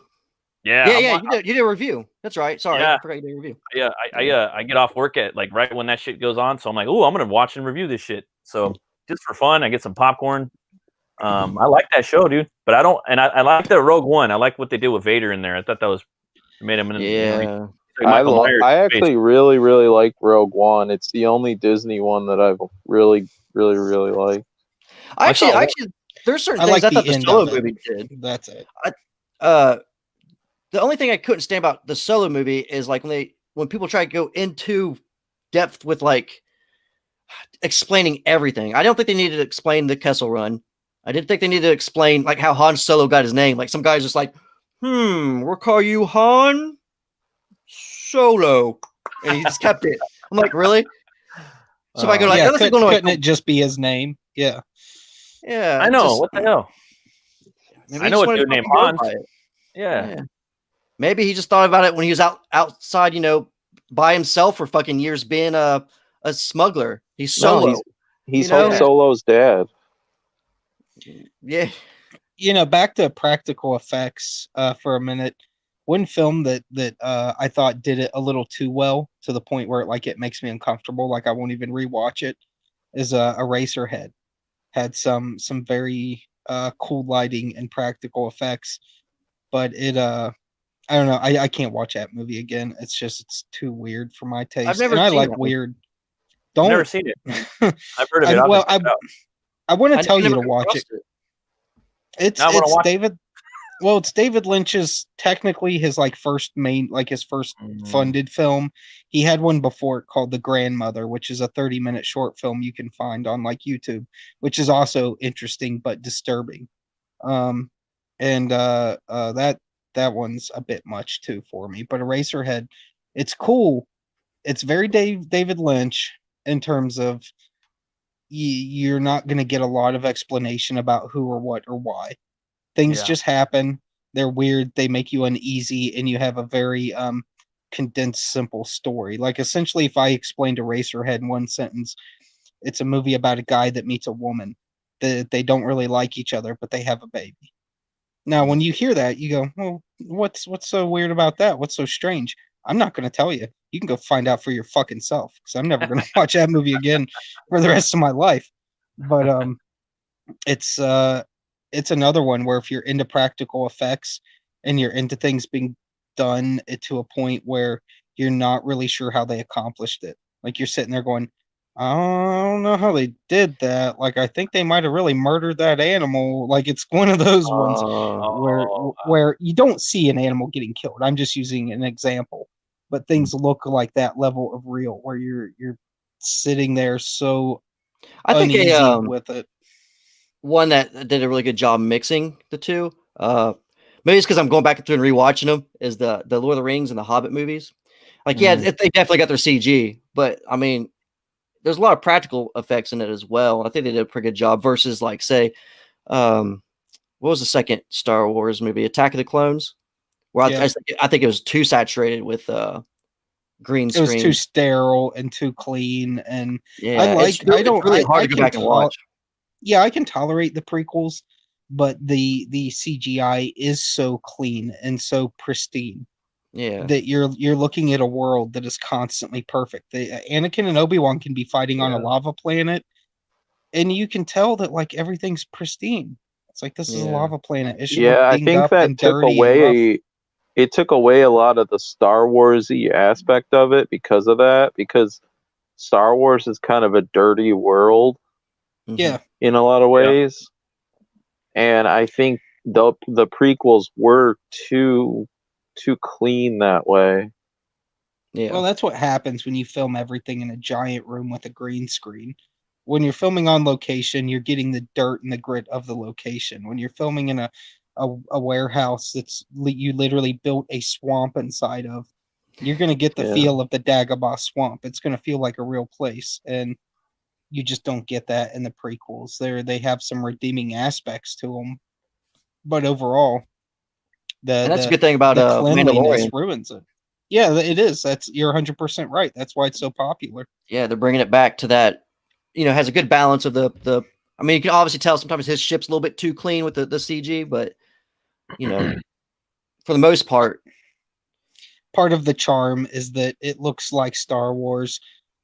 Yeah, Yeah. You did a review. That's right. Sorry, I forgot you did a review. Yeah, I get off work at like right when that shit goes on, so I'm like, oh, I'm gonna watch and review this shit. So just for fun, I get some popcorn. I like that show, dude. But I don't, and I like the Rogue One. I like what they did with Vader in there. I thought that was made him. Yeah. I actually really, really like Rogue One. It's the only Disney one that I've really, really, really liked. Actually, there's certain things I thought the Solo movie did. That's it. The only thing I couldn't stand about the Solo movie is like when people try to go into depth with like explaining everything. I don't think they needed to explain the Kessel Run. I didn't think they needed to explain like how Han Solo got his name. Like some guy's just like, we'll call you Han Solo, and he just kept it. I'm like, really? So if I go like, couldn't it just be his name? Yeah. Yeah. I know. What the hell? I know what dude named Han. Yeah. Maybe he just thought about it when he was outside, by himself for fucking years being a smuggler. He's Solo. No, he's Han Solo's dad. Yeah. Back to practical effects for a minute. One film that I thought did it a little too well to the point where it makes me uncomfortable. Like I won't even rewatch it. Is Eraserhead. Had some very cool lighting and practical effects, but it I don't know. I can't watch that movie again. It's too weird for my taste. I've never and I seen like that weird. I've never seen it. I've heard of it. I want to tell you to watch it. It's David. Well, it's David Lynch's technically his first funded film. He had one before it called The Grandmother, which is a 30-minute short film you can find on YouTube, which is also interesting but disturbing. That one's a bit much too for me. But Eraserhead, it's cool. It's very David Lynch in terms of you're not going to get a lot of explanation about who or what or why. Things just happen. They're weird. They make you uneasy, and you have a very condensed, simple story. Like essentially, if I explained Eraserhead in one sentence, it's a movie about a guy that meets a woman. They don't really like each other, but they have a baby. Now, when you hear that, you go, "Well, what's so weird about that? What's so strange?" I'm not going to tell you. You can go find out for your fucking self, because I'm never going to watch that movie again for the rest of my life. But it's another one where if you're into practical effects and you're into things being done to a point where you're not really sure how they accomplished it, like you're sitting there going, I don't know how they did that. Like, I think they might have really murdered that animal. Like, it's one of those ones where you don't see an animal getting killed. I'm just using an example, but things look like that level of real, where you're sitting there so uneasy with it. One that did a really good job mixing the two. Maybe it's because I'm going back through and rewatching them. Is the Lord of the Rings and the Hobbit movies? They definitely got their CG, but I mean, there's a lot of practical effects in it as well. I think they did a pretty good job versus say, what was the second Star Wars movie, Attack of the Clones? Where I think it was too saturated with green screen. It was too sterile and too clean, and it's really hard to go back and watch. Yeah, I can tolerate the prequels, but the CGI is so clean and so pristine. Yeah, that you're looking at a world that is constantly perfect. Anakin and Obi-Wan can be fighting on a lava planet, and you can tell that everything's pristine. It's like this is a lava planet. It should look I think that took away a lot of the Star Warsy aspect of it because of that. Because Star Wars is kind of a dirty world, in a lot of ways, and I think the prequels were too clean that way. Yeah. Well, that's what happens when you film everything in a giant room with a green screen. When you're filming on location, you're getting the dirt and the grit of the location. When you're filming in a warehouse you literally built a swamp inside of, you're going to get the feel of the Dagobah swamp. It's going to feel like a real place, and you just don't get that in the prequels. They have some redeeming aspects to them, but overall, that's a good thing about Mandalorian. Ruins it. Yeah, it is. You're 100% right. That's why it's so popular. Yeah, they're bringing it back to that, has a good balance of the. I mean, you can obviously tell sometimes his ship's a little bit too clean with the CG, but for the most part, part of the charm is that it looks like Star Wars,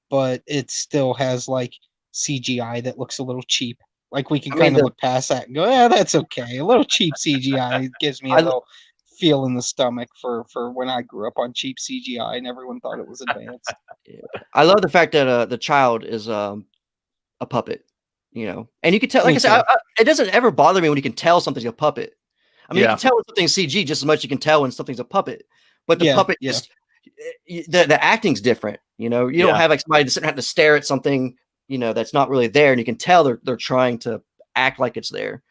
but it still has like CGI that looks a little cheap. Like we can kind of look past that and go, yeah, that's okay. A little cheap CGI gives me a little feel in the stomach for when I grew up on cheap CGI and everyone thought it was advanced. I love the fact that the child is a puppet, and you can tell. Like I said, it doesn't ever bother me when you can tell something's a puppet. I mean, you can tell when something's CG just as much as you can tell when something's a puppet. But the puppet just the acting's different. You don't have like somebody sitting having to stare at something that's not really there, and you can tell they're trying to act like it's there.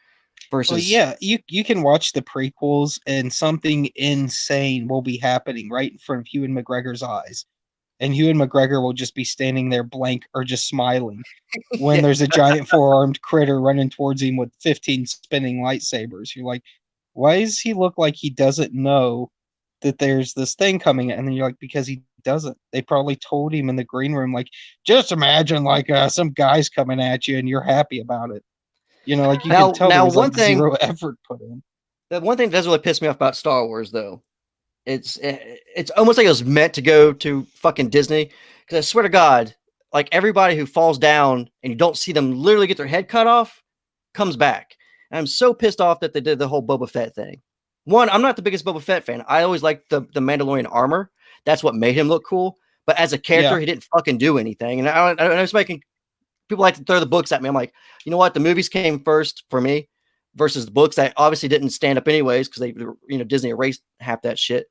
Versus, you can watch the prequels and something insane will be happening right in front of Ewan McGregor's eyes, and Ewan McGregor will just be standing there blank or just smiling when there's a giant 4-armed critter running towards him with 15 spinning lightsabers. You're like, why does he look like he doesn't know that there's this thing coming? And then you're like, because he doesn't. They probably told him in the green room, like, just imagine like some guys coming at you and you're happy about it. Like you can tell there was like zero effort put in. The one thing that doesn't really piss me off about Star Wars, though, it's almost like it was meant to go to fucking Disney. Because I swear to God, like everybody who falls down and you don't see them literally get their head cut off comes back. And I'm so pissed off that they did the whole Boba Fett thing. One, I'm not the biggest Boba Fett fan. I always liked the Mandalorian armor. That's what made him look cool. But as a character, he didn't fucking do anything. And I know people like to throw the books at me. I'm like, you know what? The movies came first for me versus the books that obviously didn't stand up anyways because they, Disney erased half that shit.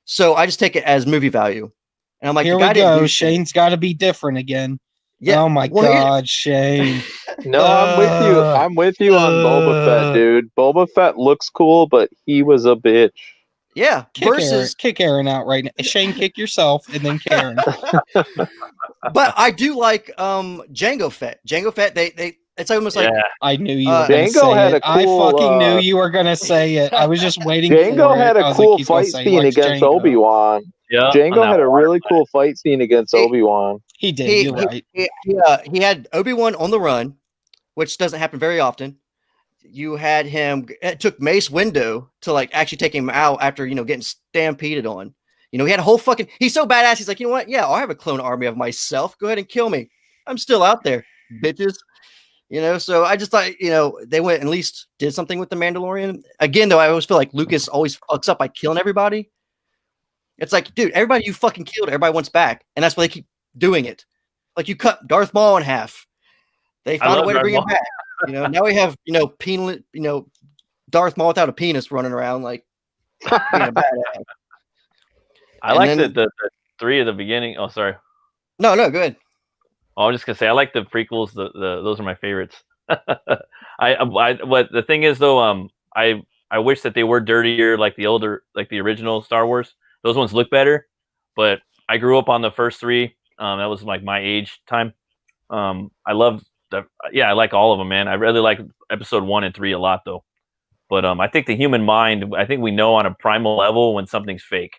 So I just take it as movie value. And I'm like, here we go. Shane's got to be different again. Yeah. Oh my God, Shane. No, I'm with you. I'm with you on Boba Fett, dude. Boba Fett looks cool, but he was a bitch. Yeah. Kick Aaron out right now. Shane, kick yourself and then Karen. But I do like Jango Fett. Jango Fett, it's almost like I knew you were gonna say it. I fucking knew you were gonna say it. I was just waiting for it. Jango had a cool fight scene against Obi-Wan. Yeah, Jango had a really cool fight scene against Obi-Wan. He did. You're right. He had Obi-Wan on the run, which doesn't happen very often. You had him. It took Mace Windu to like actually take him out after getting stampeded on. He had a whole fucking. He's so badass. He's like, you know what? Yeah, I'll have a clone army of myself. Go ahead and kill me. I'm still out there, bitches. So I just thought, they went and at least did something with the Mandalorian. Again, though, I always feel like Lucas always fucks up by killing everybody. It's like, dude, everybody you fucking killed, everybody wants back, and that's why they keep doing it. Like you cut Darth Maul in half. They found a way to bring him back. Now we have penal, Darth Maul without a penis running around like being a badass. I like the three at the beginning. Oh, sorry. No, go ahead. Oh, I'm just gonna say I like the prequels. Those are my favorites. What the thing is though, I wish that they were dirtier, like the original Star Wars. Those ones look better, but I grew up on the first three. That was like my age time. I like all of them, man. I really like episode 1 and 3 a lot though. But I think the human mind, I think we know on a primal level when something's fake.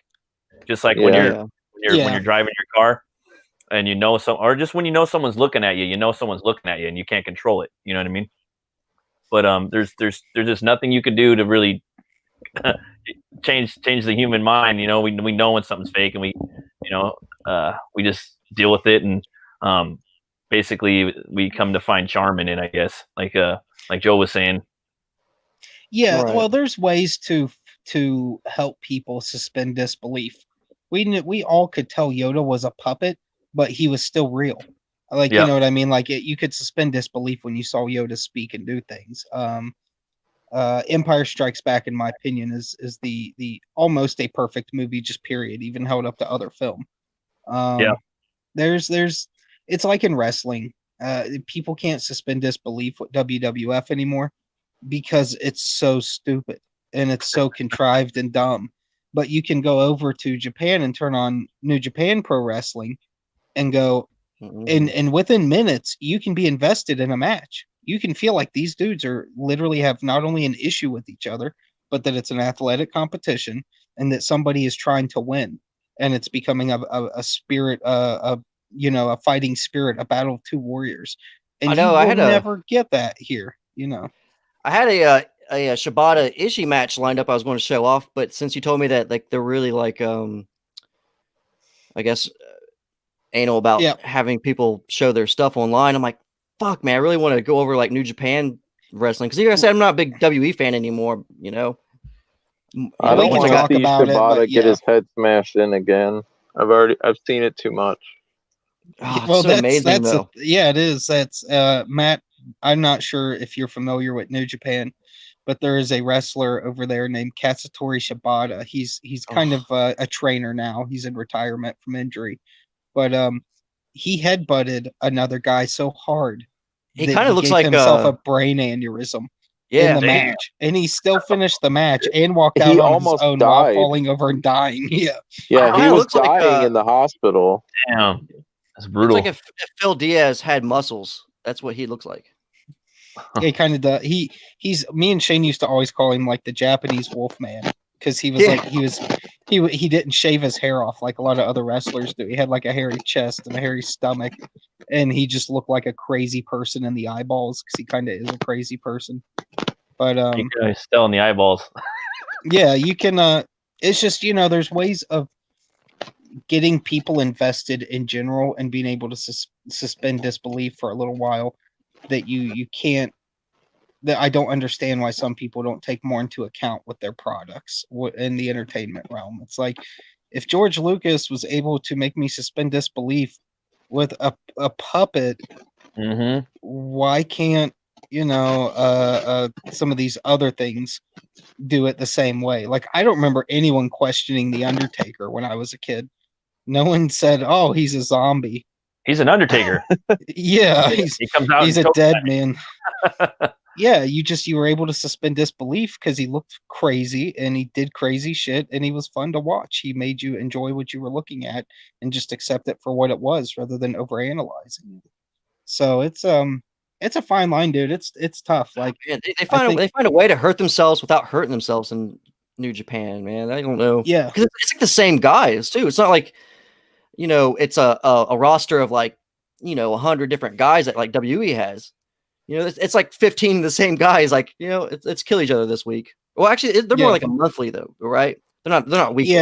Just like when you're driving your car and or just when someone's looking at you, someone's looking at you and you can't control it. You know what I mean? But there's just nothing you can do to really change the human mind. We know when something's fake and we just deal with it and basically we come to find charm in it, I guess. Like Joe was saying. Yeah, right. Well, there's ways to help people suspend disbelief. We all could tell Yoda was a puppet, but he was still real. Like, you know what I mean? Like you could suspend disbelief when you saw Yoda speak and do things. Empire Strikes Back, in my opinion, is the almost a perfect movie, just period, even held up to other film. There's it's like in wrestling. People can't suspend disbelief with WWF anymore because it's so stupid and it's so contrived and dumb. But you can go over to Japan and turn on New Japan Pro Wrestling and go, and within minutes, you can be invested in a match. You can feel like these dudes are literally have not only an issue with each other, but that it's an athletic competition and that somebody is trying to win. And it's becoming a spirit, a fighting spirit, a battle of two warriors. And I know, you I will had a- never get that here, you know. I had a Shibata Ishii match lined up. I was going to show off, but since you told me that like they're really like I guess anal about Yeah. having people show their stuff online, I'm like, fuck, man, I really want to go over like New Japan wrestling because like I said, I'm not a big WE fan anymore. You know, I don't can want talk to see about it, Shibata but get yeah. his head smashed in again. I've seen it too much. oh, it's Well, so that's amazing though. yeah, it is. That's Matt. I'm not sure if you're familiar with New Japan, but there is a wrestler over there named Katsutori Shibata. He's kind of a trainer now. He's in retirement from injury, but he headbutted another guy so hard He that kind he of looks gave like himself a brain aneurysm in yeah, the Damn. match, and he still finished the match and walked He out on his almost own while died. falling over and dying. Yeah, Yeah, he kinda was looks like, dying in the hospital. Damn. That's it's brutal. like if Phil Diaz had muscles. That's what he looks like. he kind of does. He's me and Shane used to always call him like the Japanese Wolfman because he was Yeah. like he didn't shave his hair off like a lot of other wrestlers do. He had like a hairy chest and a hairy stomach, and he just looked like a crazy person in the eyeballs because he kind of is a crazy person. But You can always tell in the eyeballs. yeah, you can. It's just there's ways of getting people invested in general and being able to suspend disbelief for a little while that you can't. That I don't understand why some people don't take more into account with their products in the entertainment realm. It's like if George Lucas was able to make me suspend disbelief with a puppet, Mm-hmm. why can't some of these other things do it the same way? Like I don't remember anyone questioning the Undertaker when I was a kid. No one said, "Oh, he's a zombie." He's an Undertaker. Yeah, He comes out. he's and a chokes dead at me. man. Yeah, you were able to suspend disbelief because he looked crazy and he did crazy shit and he was fun to watch. He made you enjoy what you were looking at and just accept it for what it was rather than overanalyzing it. So it's a fine line, dude. It's tough. Like Man, they I find think, they find a way to hurt themselves without hurting themselves in New Japan, man. I don't know. yeah, Because it's like the same guys too. It's not like it's a roster of like 100 different guys that like WE has. It's like 15 of the same guys. Like let's kill each other this week. Well, actually, they're more Yeah. like a monthly though, right? They're not weekly.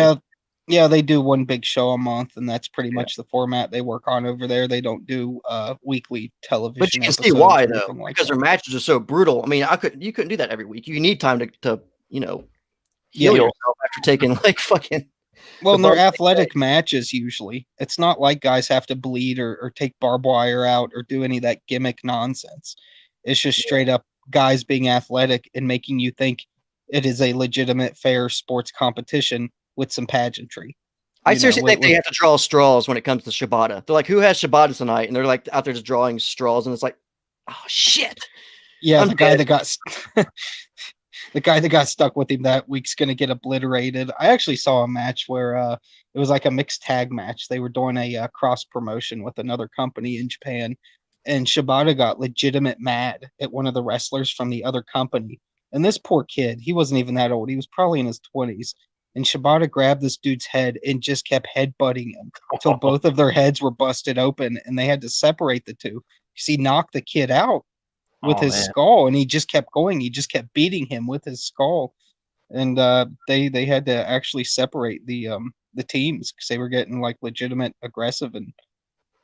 yeah, they do one big show a month, and that's pretty much the format they work on over there. They don't do weekly television. But you can see episodes why or though, anything like because that. their matches are so brutal. I mean, you couldn't do that every week. You need time to heal Yeah. yourself after taking like fucking. Well, the and they're bump athletic matches usually. It's not like guys have to bleed or take barbed wire out or do any of that gimmick nonsense. It's just straight up guys being athletic and making you think it is a legitimate, fair sports competition with some pageantry. I seriously think they have to draw straws when it comes to Shibata. They're like, who has Shibata tonight? And they're like out there just drawing straws, and it's like, oh shit. Yeah, I'm the guy dead. that got the guy that got stuck with him that week's gonna get obliterated. I actually saw a match where it was like a mixed tag match. They were doing a cross promotion with another company in Japan, and Shibata got legitimate mad at one of the wrestlers from the other company. And this poor kid, he wasn't even that old. He was probably in his 20s. And Shibata grabbed this dude's head and just kept headbutting him until both of their heads were busted open, and they had to separate the two. Because he knocked the kid out with his skull, and he just kept going. He just kept beating him with his skull, and they had to actually separate the teams because they were getting like legitimate aggressive and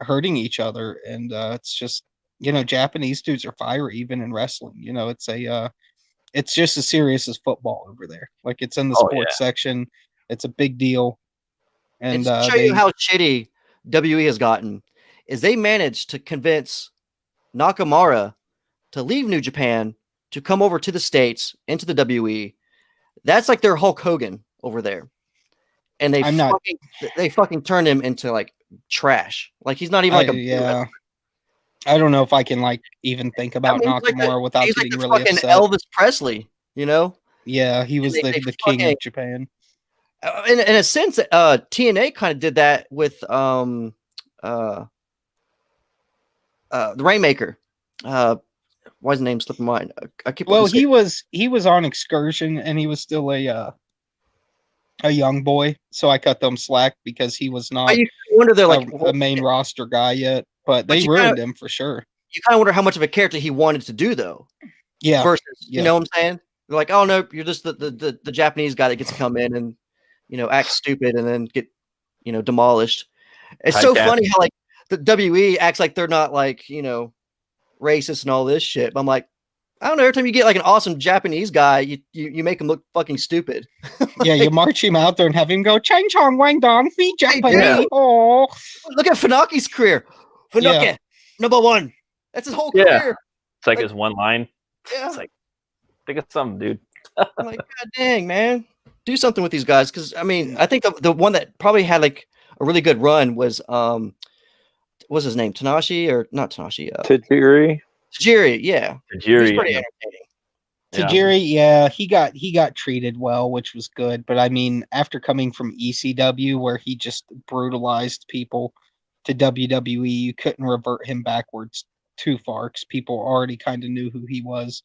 hurting each other. And it's just Japanese dudes are fiery even in wrestling. It's just as serious as football over there. Like it's in the sports section. It's a big deal. And it's to show you how shitty WE has gotten. Is they managed to convince Nakamura to leave New Japan to come over to the States into the WE. That's like their Hulk Hogan over there. And they fucking turned him into like trash. Like he's not even like yeah. I don't know if I can like even think about Nakamura without getting really upset. Elvis Presley, Yeah, he was the king of Japan. In a sense, TNA kind of did that with the Rainmaker. Why is the name slipping my mind? I keep. Well, he was on excursion and he was still a young boy, so I cut them slack because he was not. I wonder they're like a main roster guy yet, but they ruined him for sure. you kind of wonder how much of a character he wanted to do, though. Yeah. Versus, you know what I'm saying? They're like, oh no, you're just the Japanese guy that gets to come in and act stupid and then get demolished. It's so funny how like the WE acts like they're not like racist and all this shit. But I'm like, I don't know. Every time you get like an awesome Japanese guy, you make him look fucking stupid. Yeah, you march him out there and have him go Chang Chong Wang Dong Fi Japanese. Oh, look at Funaki's career. Funaki, #1. That's his whole career. It's like his one line. Yeah. It's like, think of something, dude. I'm like, God dang, man, do something with these guys. Because I mean, I think the one that probably had like a really good run was what's his name? Tanashi or not Tanashi? Tajiri. Tajiri, yeah. Tajiri, he's pretty entertaining. Tajiri, he got treated well, which was good. But I mean, after coming from ECW, where he just brutalized people, to WWE, you couldn't revert him backwards too far because people already kind of knew who he was.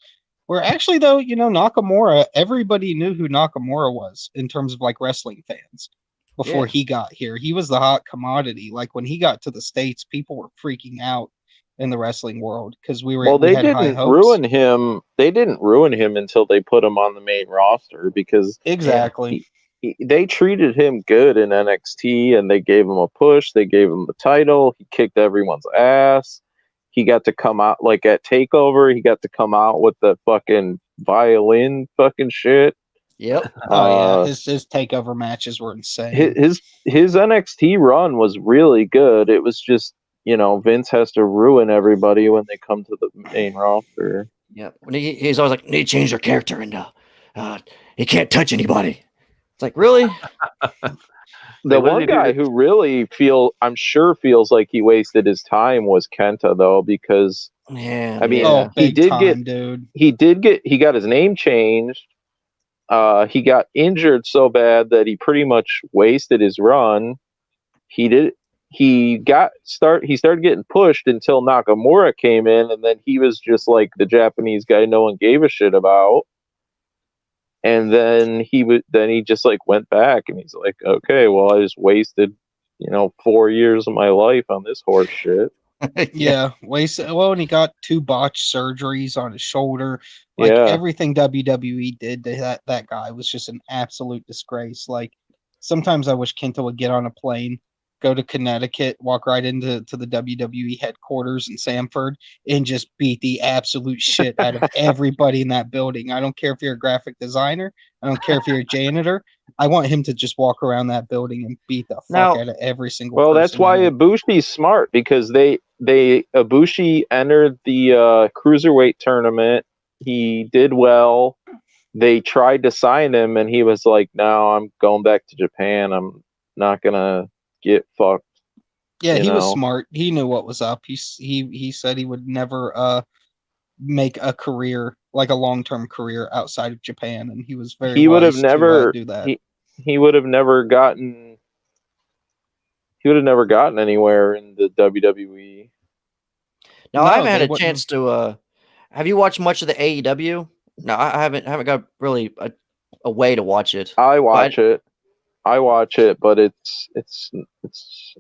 Where actually, though, Nakamura, everybody knew who Nakamura was in terms of like wrestling fans before he got here. He was the hot commodity. Like when he got to the States, people were freaking out in the wrestling world because we didn't ruin him. They didn't ruin him until they put him on the main roster because they treated him good in NXT and they gave him a push. They gave him the title. He kicked everyone's ass. He got to come out like at TakeOver. He got to come out with the fucking violin fucking shit. Yep. His TakeOver matches were insane. His NXT run was really good. It was just Vince has to ruin everybody when they come to the main roster. Yeah, when he's always like, "Need to change their character and he can't touch anybody." It's like, really? The one guy who really feels like he wasted his time was Kenta, though, because he got his name changed. He got injured so bad that he pretty much wasted his run. He started getting pushed until Nakamura came in, and then he was just like the Japanese guy no one gave a shit about. And then he just like went back and he's like, okay, well, I just wasted, 4 years of my life on this horse shit. Wasted. Well, and he got 2 botched surgeries on his shoulder. Like everything WWE did to that guy was just an absolute disgrace. Like sometimes I wish Kenta would get on a plane, go to Connecticut, walk right into the WWE headquarters in Sanford, and just beat the absolute shit out of everybody in that building. I don't care if you're a graphic designer. I don't care if you're a janitor. I want him to just walk around that building and beat the fuck out of every single person. Well, that's why Ibushi's smart, because Ibushi entered the Cruiserweight tournament. He did well. They tried to sign him, and he was like, no, I'm going back to Japan. I'm not going to get fucked. Yeah, he was smart. He knew what was up. He said he would never make a career, like a long-term career outside of Japan, and he was very. He would have never do that. He would have never gotten. He would have never gotten anywhere in the WWE. Now I haven't had a chance to. Have you watched much of the AEW? No, I haven't got really a way to watch it. I watch it, but it's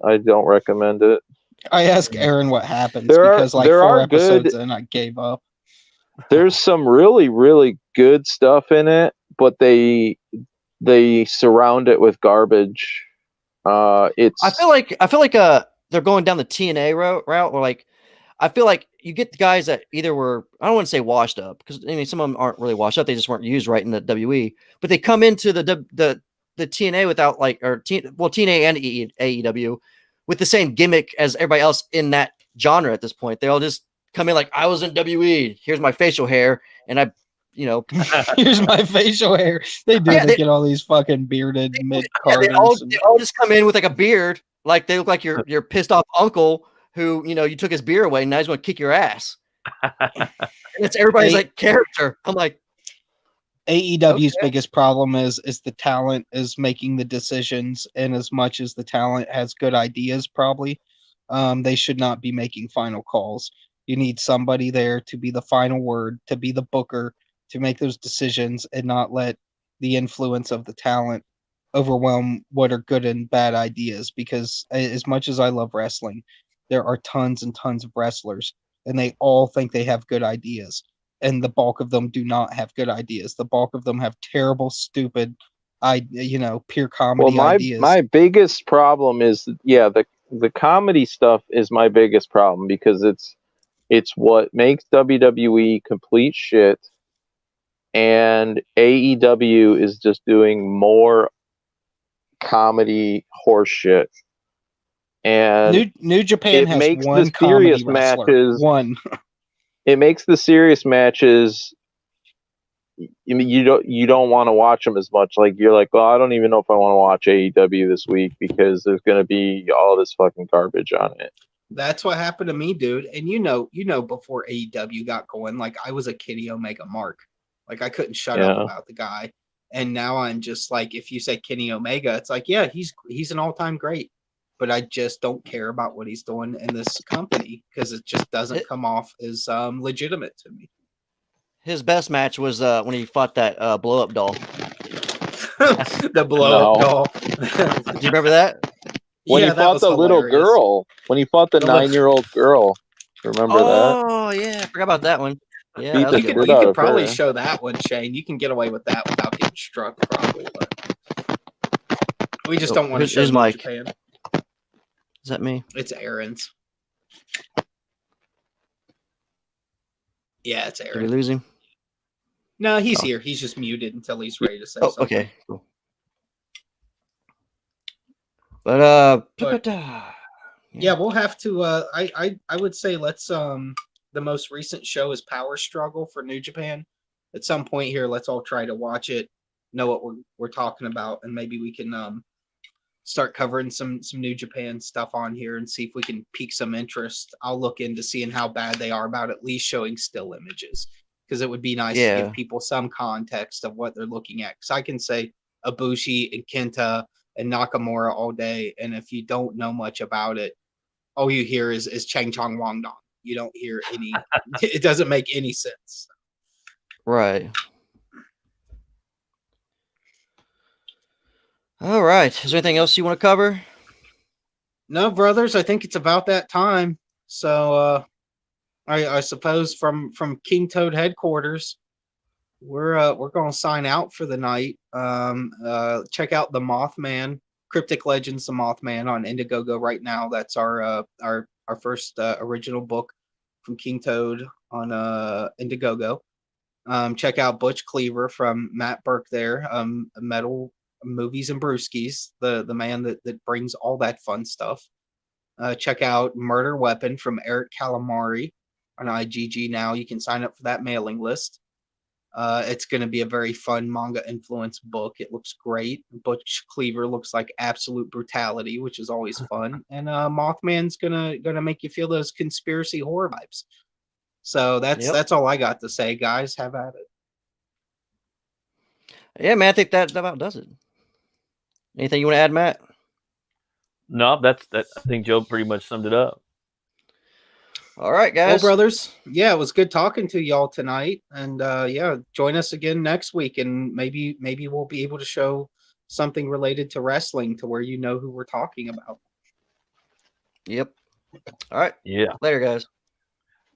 I don't recommend it. I ask Aaron what happens because like 4 episodes and I gave up. There's some really, really good stuff in it, but they surround it with garbage. I feel like they're going down the TNA route, or like I feel like you get the guys that either were, I don't want to say washed up, because I mean some of them aren't really washed up, they just weren't used right in the WWE, but they come into the TNA without TNA and AEW with the same gimmick as everybody else in that genre at this point. They all just come in like, I was in WE, here's my facial hair, and I here's my facial hair. They do. They get all these fucking bearded mid-carders. They all just come in with like a beard, like they look like your pissed off uncle who you took his beer away and now he's going to kick your ass. And it's everybody's like character. I'm like, AEW's biggest problem is the talent is making the decisions, and as much as the talent has good ideas, probably they should not be making final calls. You need somebody there to be the final word, to be the booker, to make those decisions, and not let the influence of the talent overwhelm what are good and bad ideas. Because as much as I love wrestling, there are tons and tons of wrestlers and they all think they have good ideas. And the bulk of them do not have good ideas. The bulk of them have terrible, stupid, pure comedy ideas. My biggest problem is, the comedy stuff is my biggest problem, because it's what makes WWE complete shit, and AEW is just doing more comedy horse shit. And New Japan it has makes one the comedy serious wrestler. matches One. It makes the serious matches, you don't want to watch them as much. Like, you're like, well, I don't even know if I want to watch AEW this week, because there's going to be all this fucking garbage on it. That's what happened to me, dude. And before AEW got going, like, I was a Kenny Omega mark. Like, I couldn't shut up about the guy. And now I'm just like, if you say Kenny Omega, it's like, yeah, he's an all-time great. But I just don't care about what he's doing in this company, because it just doesn't come off as legitimate to me. His best match was when he fought that blow-up doll. The blow-up doll. Do you remember that? When he fought the little girl. When he fought the 9-year-old girl. Remember that? Oh, yeah. I forgot about that one. Yeah, Beat that the was shit good. You out could of probably her. show that one, Shane. You can get away with that without getting struck, probably. But we just don't want to show Who's New Mike? Japan. Is that me? It's Aaron's. Yeah, it's Did we Aaron. lose him? No, he's here. He's just muted until he's ready to say Oh, something. okay. Cool. But yeah, we'll have to. I would say let's. The most recent show is Power Struggle for New Japan. At some point here, let's all try to watch it, know what we're talking about, and maybe we can start covering some New Japan stuff on here and see if we can pique some interest. I'll look into seeing how bad they are about at least showing still images, because it would be nice to give people some context of what they're looking at. Because I can say Ibushi and Kenta and Nakamura all day, and if you don't know much about it, all you hear is Chang Chong Wang Dong. You don't hear any. It doesn't make any sense. right. All right. Is there anything else you want to cover? No, brothers. I think it's about that time. So I suppose from King Toad headquarters, we're gonna sign out for the night. Check out the Mothman, Cryptic Legends, the Mothman on Indiegogo right now. That's our first original book from King Toad on Indiegogo. Check out Butch Cleaver from Matt Burke there. Metal Movies and Brewskys, the man that brings all that fun stuff. Check out Murder Weapon from Eric Calamari on IGG now. You can sign up for that mailing list. It's going to be a very fun manga influenced book. It looks great. Butch Cleaver looks like absolute brutality, which is always fun. And Mothman's gonna make you feel those conspiracy horror vibes. So that's all I got to say, guys. Have at it. Yeah, man, I think that about does it. Anything you want to add, Matt? No, that's that. I think Joe pretty much summed it up. All right, guys. Well, brothers, yeah, it was good talking to y'all tonight, and join us again next week, and maybe we'll be able to show something related to wrestling to where you know who we're talking about. Yep. All right. Yeah. Later, guys.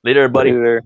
Later, everybody. Later.